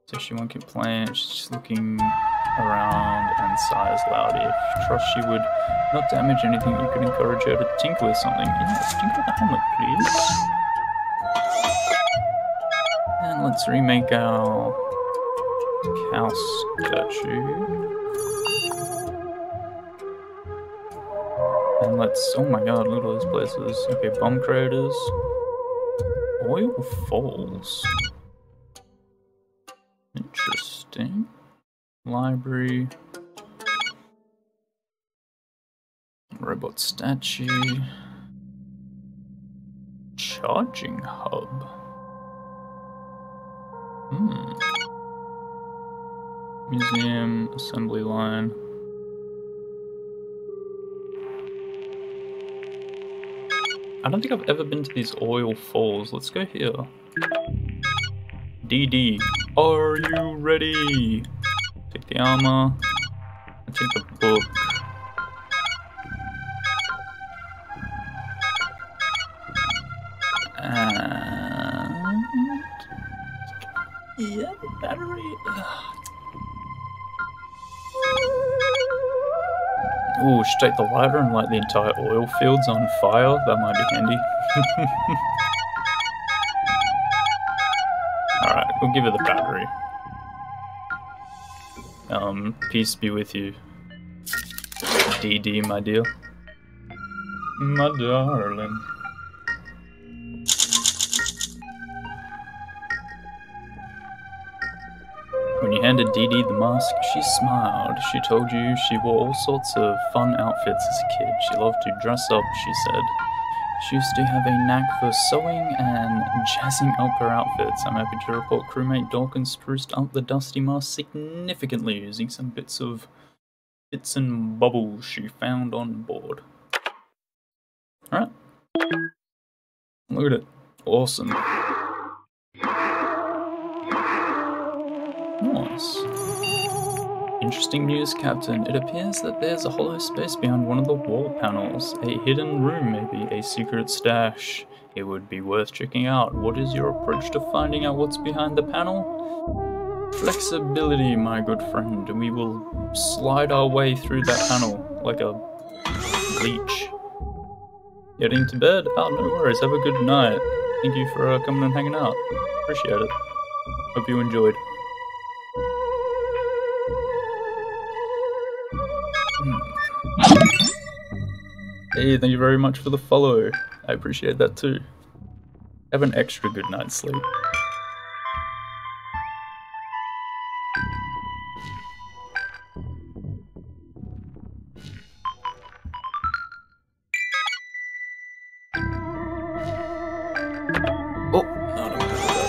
So she won't complain. She's just looking around and sighs loudly. If you trust she would not damage anything, you could encourage her to tinker with something. Yes, tinker with the helmet, please. And let's remake our cow statue. And let's, oh my god, look at all these places. Okay, bomb craters. Oil Falls. Interesting. Library. Robot statue. Charging hub. Museum, assembly line. I don't think I've ever been to these oil falls. Let's go here. DD, are you ready? Take the armor. I take the book. And yeah, the battery. Ooh, should take the lighter and light the entire oil fields on fire. That might be handy. Alright, we'll give her the battery. Peace be with you. DD, my dear. My darling. When you handed Dee Dee the mask, she smiled. She told you she wore all sorts of fun outfits as a kid. She loved to dress up, she said. She used to have a knack for sewing and jazzing up her outfits. I'm happy to report crewmate Dawkins spruced up the dusty mask significantly using some bits and bubbles she found on board. Alright. Look at it. Awesome. Nice. Interesting news, Captain. It appears that there's a hollow space behind one of the wall panels. A hidden room, maybe. A secret stash. It would be worth checking out. What is your approach to finding out what's behind the panel? Flexibility, my good friend. We will slide our way through that panel like a leech. Getting to bed? Oh, no worries. Have a good night. Thank you for coming and hanging out. Appreciate it. Hope you enjoyed. Hey, thank you very much for the follow. I appreciate that too. Have an extra good night's sleep. Oh, no, don't do that.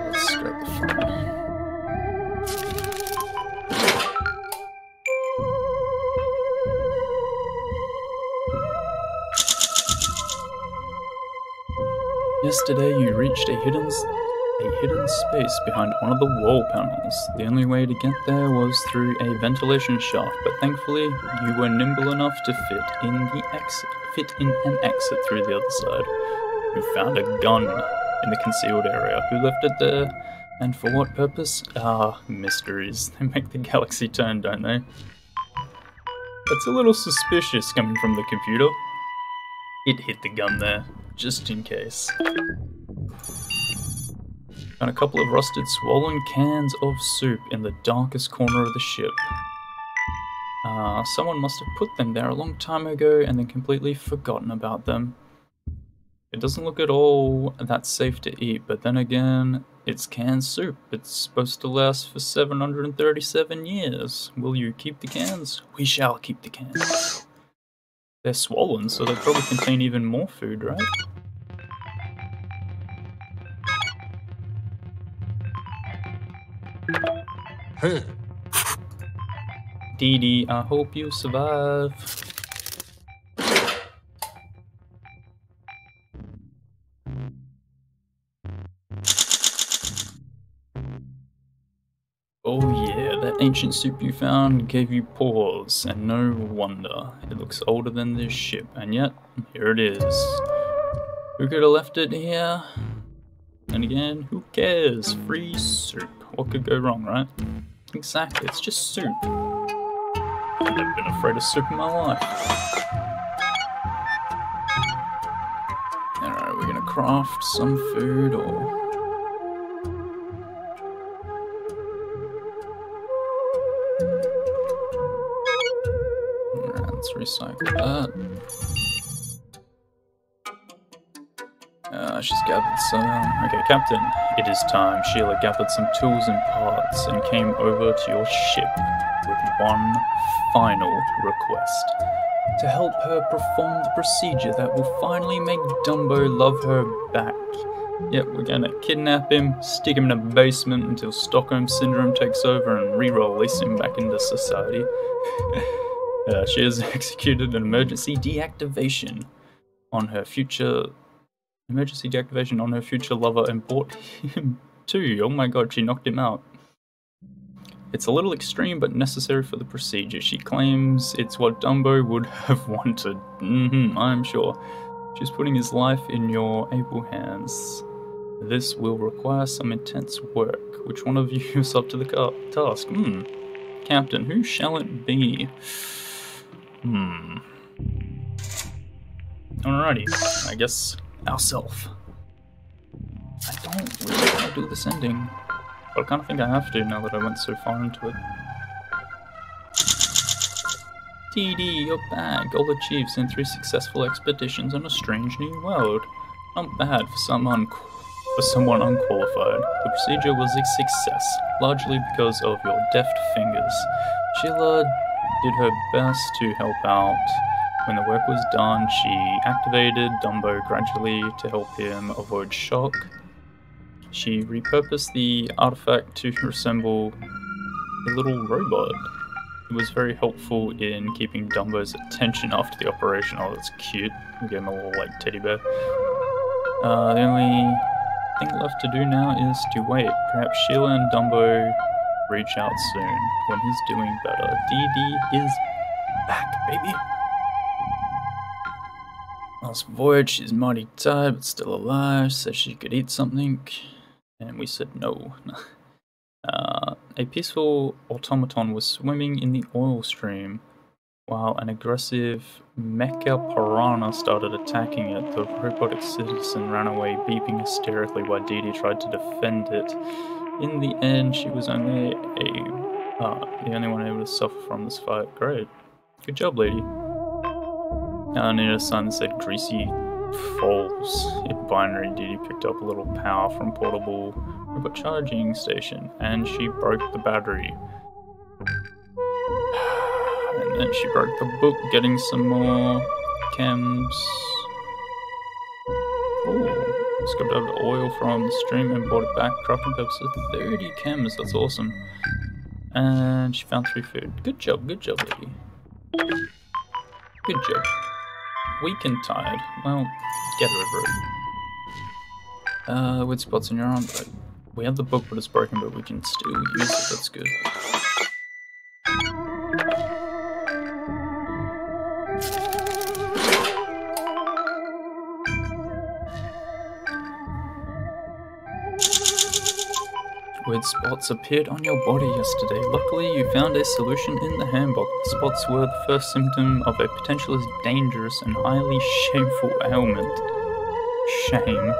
Let's scrap the phone. Yesterday you reached a hidden space behind one of the wall panels. The only way to get there was through a ventilation shaft, but thankfully you were nimble enough to fit in an exit through the other side. You found a gun in the concealed area. Who left it there? And for what purpose? Ah, mysteries. They make the galaxy turn, don't they? That's a little suspicious coming from the computer. It hid the gun there, just in case. Found a couple of rusted, swollen cans of soup in the darkest corner of the ship. Someone must have put them there a long time ago and then completely forgotten about them. It doesn't look at all that safe to eat, but then again, it's canned soup. It's supposed to last for 737 years. Will you keep the cans? We shall keep the cans. They're swollen, so they probably contain even more food, right? Dee Dee, I hope you survive. Oh yeah, that ancient soup you found gave you pause, and no wonder. It looks older than this ship, and yet, here it is. Who could have left it here? And again, who cares? Free soup. What could go wrong, right? Exactly, it's just soup. I've never been afraid of soup in my life. Alright, we're gonna craft some food or... Alright, let's recycle that. She's gathered some... Okay, Captain, it is time. Sheila gathered some tools and parts and came over to your ship with one final request. to help her perform the procedure that will finally make Dumbo love her back. Yep, we're gonna kidnap him, stick him in a basement until Stockholm Syndrome takes over and re-release him back into society. She has executed an emergency deactivation on her future lover and brought him too. Oh my god, she knocked him out. It's a little extreme, but necessary for the procedure. She claims it's what Dumbo would have wanted. I'm sure. She's putting his life in your able hands. This will require some intense work. Which one of you is up to the task? Captain, who shall it be? Alrighty, I guess ourself. I don't really want to do this ending, but I kind of think I have to now that I went so far into it. TD, you're back. All achieved in 3 successful expeditions on a strange new world. Not bad for someone unqualified. The procedure was a success, largely because of your deft fingers. Sheila did her best to help out. When the work was done, she activated Dumbo gradually to help him avoid shock. She repurposed the artifact to resemble a little robot. It was very helpful in keeping Dumbo's attention after the operation. Oh, that's cute. We gave him a little, like, teddy bear. The only thing left to do now is to wait. Perhaps Sheila and Dumbo reach out soon, when he's doing better. DD is back, baby! Last voyage, she's mighty tired, but still alive. Said she could eat something, and we said no. A peaceful automaton was swimming in the oil stream, while an aggressive mecha piranha started attacking it. The robotic citizen ran away, beeping hysterically while Dee Dee tried to defend it. In the end, she was only the only one able to suffer from this fight. Great. Good job, lady. Near a sign that said Greasy Falls. In binary, Dee Dee picked up a little power from portable robot charging station, and she broke the battery. And then she broke the book, getting some more chems. Ooh, scrubbed out the oil from the stream and brought it back. Crafting purposes, 30 chems, that's awesome. And she found 3 food. Good job, lady. Good job. Weak and tired. Well, get over it. Weird spots in your arm, but we have the book, but it's broken, but we can still use it, that's good. Weird spots appeared on your body yesterday. Luckily, you found a solution in the handbook. The spots were the first symptom of a potentially dangerous and highly shameful ailment. Shame.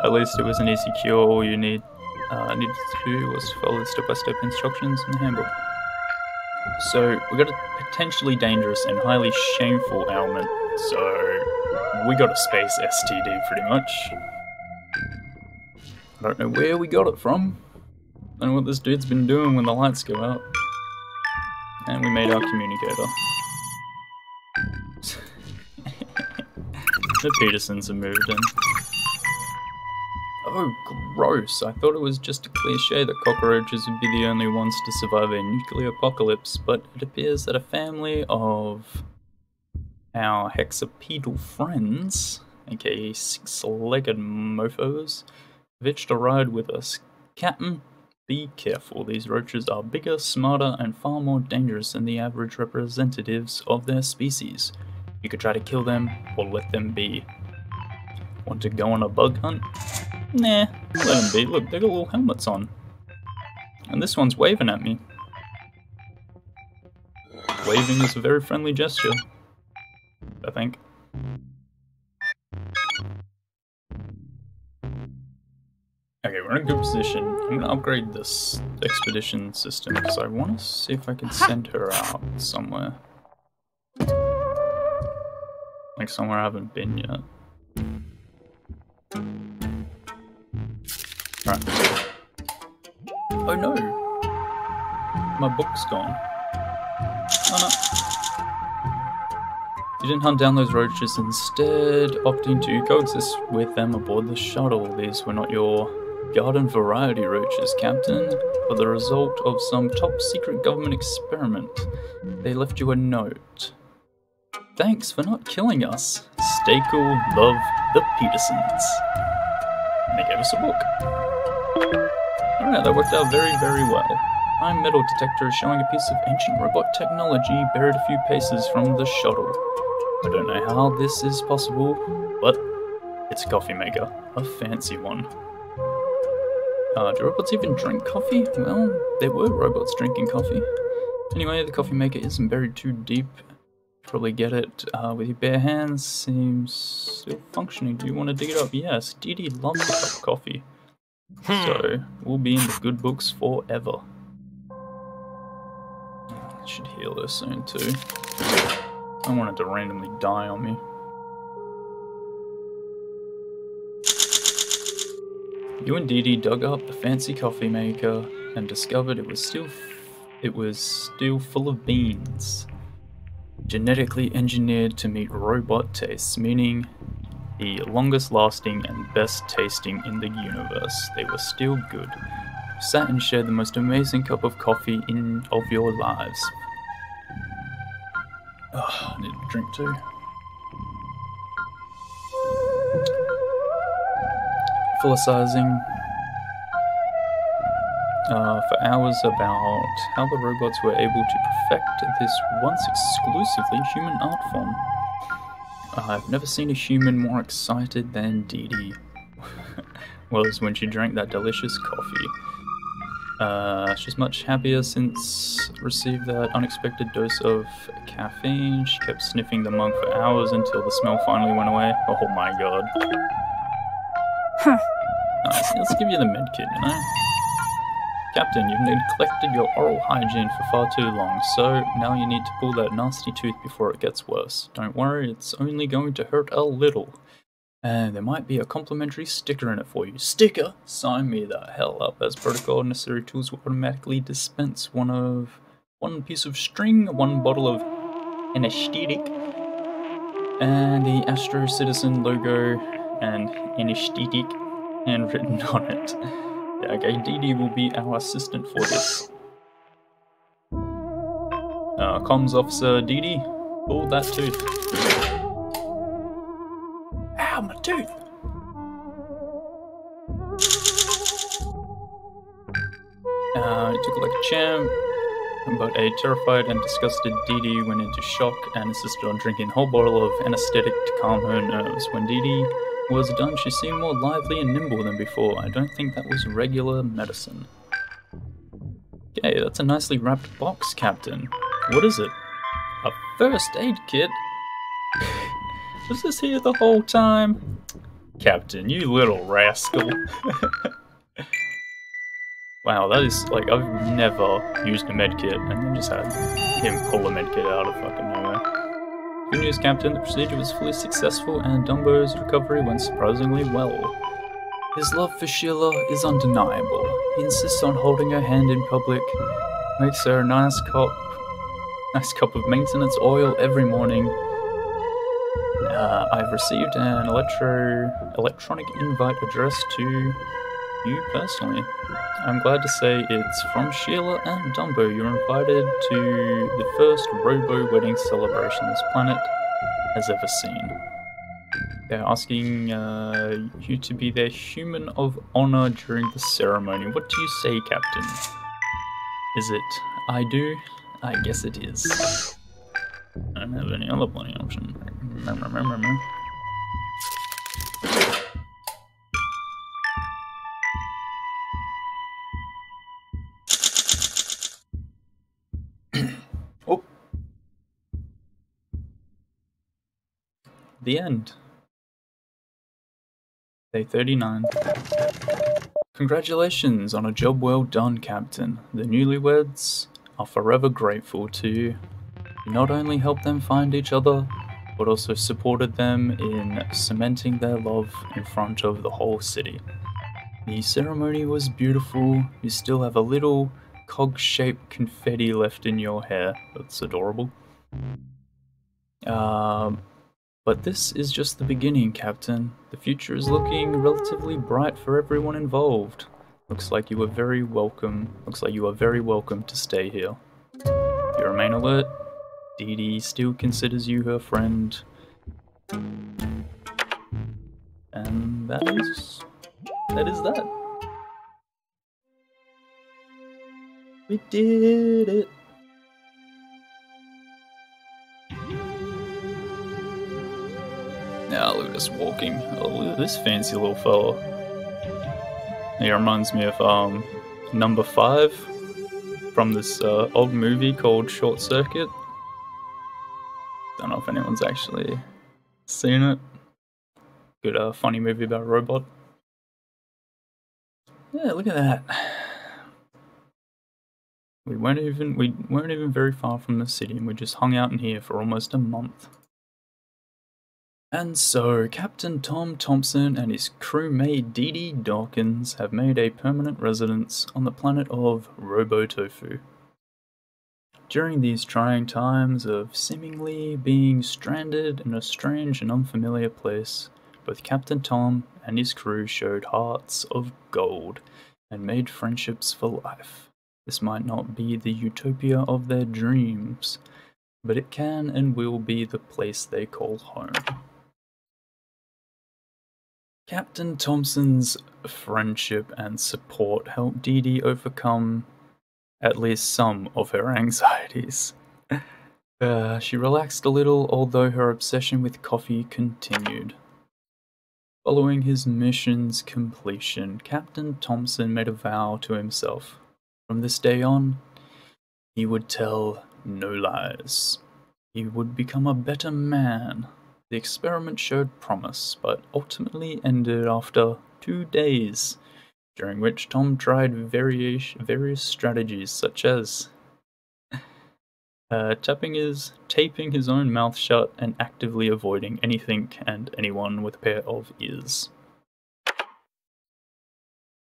At least it was an easy cure. All you needed to do was to follow the step-by-step instructions in the handbook. So, we got a potentially dangerous and highly shameful ailment. So, we got a space STD pretty much. I don't know where we got it from. I don't know what this dude's been doing when the lights go out. And we made our communicator. The Petersons have moved in. Oh, gross. I thought it was just a cliche that cockroaches would be the only ones to survive a nuclear apocalypse, but it appears that a family of our hexapedal friends, aka 6-legged mofos, have hitched a ride with us. Captain, be careful. These roaches are bigger, smarter, and far more dangerous than the average representatives of their species. You could try to kill them, or let them be. Want to go on a bug hunt? Nah, let them be. Look, they got little helmets on. And this one's waving at me. Waving is a very friendly gesture, I think. Okay, we're in a good position. I'm gonna upgrade this expedition system because I want to see if I can send her out somewhere. Like somewhere I haven't been yet. Right. Oh no! My book's gone. Oh You didn't hunt down those roaches, instead opting to coexist with them aboard the shuttle. These were not your garden variety roaches, Captain, but the result of some top secret government experiment. They left you a note. Thanks for not killing us. Stay cool, love, the Petersons. And they gave us a book. Alright, that worked out very, very well. My metal detector is showing a piece of ancient robot technology buried a few paces from the shuttle. I don't know how this is possible, but it's a coffee maker. A fancy one. Do robots even drink coffee? Well, there were robots drinking coffee. Anyway, the coffee maker isn't buried too deep. Probably get it with your bare hands. Seems still functioning. Do you want to dig it up? Yes, Dee Dee loves a cup of coffee. So, we'll be in the good books forever. Should heal her soon too. I don't want it to randomly die on me. You and Dee Dee dug up the fancy coffee maker and discovered it was still full of beans. Genetically engineered to meet robot tastes, meaning the longest lasting and best tasting in the universe. They were still good. You sat and shared the most amazing cup of coffee of your lives. I need a drink too. Philosophizing for hours about how the robots were able to perfect this once exclusively human art form. I've never seen a human more excited than Dee Dee was when she drank that delicious coffee. She's much happier since received that unexpected dose of caffeine. She kept sniffing the mug for hours until the smell finally went away. Oh my god. Huh. Let's give you the medkit, you know? Captain, you've neglected your oral hygiene for far too long, so now you need to pull that nasty tooth before it gets worse. Don't worry, it's only going to hurt a little. And there might be a complimentary sticker in it for you. Sticker? Sign me the hell up. As protocol, necessary tools will automatically dispense one piece of string, one bottle of anesthetic, and the Astro Citizen logo and anesthetic handwritten on it. Okay, Dee Dee will be our assistant for this. Comms officer Dee Dee, pull that tooth. Ow, my tooth! He took it like a champ, but a terrified and disgusted Dee Dee went into shock and insisted on drinking a whole bottle of anesthetic to calm her nerves. When Dee Dee was done, she seemed more lively and nimble than before. I don't think that was regular medicine. Okay, that's a nicely wrapped box, Captain. What is it? A first aid kit? Was this here the whole time? Captain, you little rascal. Wow, that is, like, I've never used a medkit and then just had him pull a medkit out of fucking nowhere. Good news, Captain, the procedure was fully successful and Dumbo's recovery went surprisingly well. His love for Sheila is undeniable. He insists on holding her hand in public, makes her a nice cup of maintenance oil every morning. I've received an electronic invite addressed to you personally. I'm glad to say it's from Sheila and Dumbo. You're invited to the first Robo wedding celebration this planet has ever seen. They're asking you to be their human of honor during the ceremony. What do you say, Captain? Is it I do? I guess it is. I don't have any other bloody option. Oh. The end. Day 39. Congratulations on a job well done, Captain. The newlyweds are forever grateful to you. You not only helped them find each other, but also supported them in cementing their love in front of the whole city. The ceremony was beautiful. You still have a little cog-shaped confetti left in your hair. That's adorable. But this is just the beginning, Captain. The future is looking relatively bright for everyone involved. Looks like you are very welcome. Looks like you are very welcome to stay here. If you remain alert, Dee Dee still considers you her friend. And that is that. We did it. Now look at us walking. Oh, look at this fancy little fella. He reminds me of number 5 from this old movie called Short Circuit. Don't know if anyone's actually seen it. Good funny movie about a robot. Yeah, look at that. We weren't even very far from the city, and we just hung out in here for almost a month. And so, Captain Tom Thompson and his crewmate Dee Dee Dawkins have made a permanent residence on the planet of Robotofu. During these trying times of seemingly being stranded in a strange and unfamiliar place, both Captain Tom and his crew showed hearts of gold and made friendships for life. This might not be the utopia of their dreams, but it can and will be the place they call home. Captain Thompson's friendship and support helped Dee Dee overcome at least some of her anxieties. She relaxed a little, although her obsession with coffee continued. Following his mission's completion, Captain Thompson made a vow to himself. From this day on, he would tell no lies. He would become a better man. The experiment showed promise, but ultimately ended after 2 days, during which Tom tried various strategies such as taping his own mouth shut and actively avoiding anything and anyone with a pair of ears.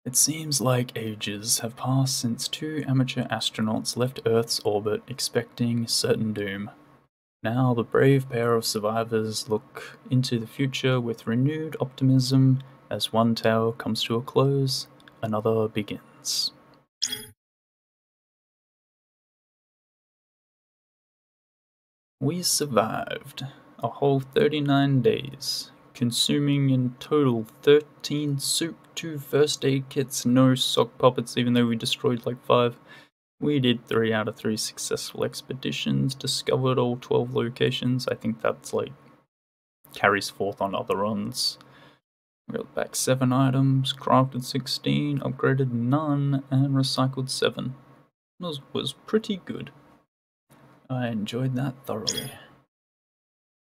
It seems like ages have passed since 2 amateur astronauts left Earth's orbit expecting certain doom. Now the brave pair of survivors look into the future with renewed optimism. As one tale comes to a close, another begins. We survived a whole 39 days, consuming in total 13 soup, 2 first aid kits, no sock puppets even though we destroyed like 5. We did 3 out of 3 successful expeditions, discovered all 12 locations. I think that's like carries forth on other runs. We got back 7 items, crafted 16, upgraded none, and recycled 7. It was pretty good. I enjoyed that thoroughly.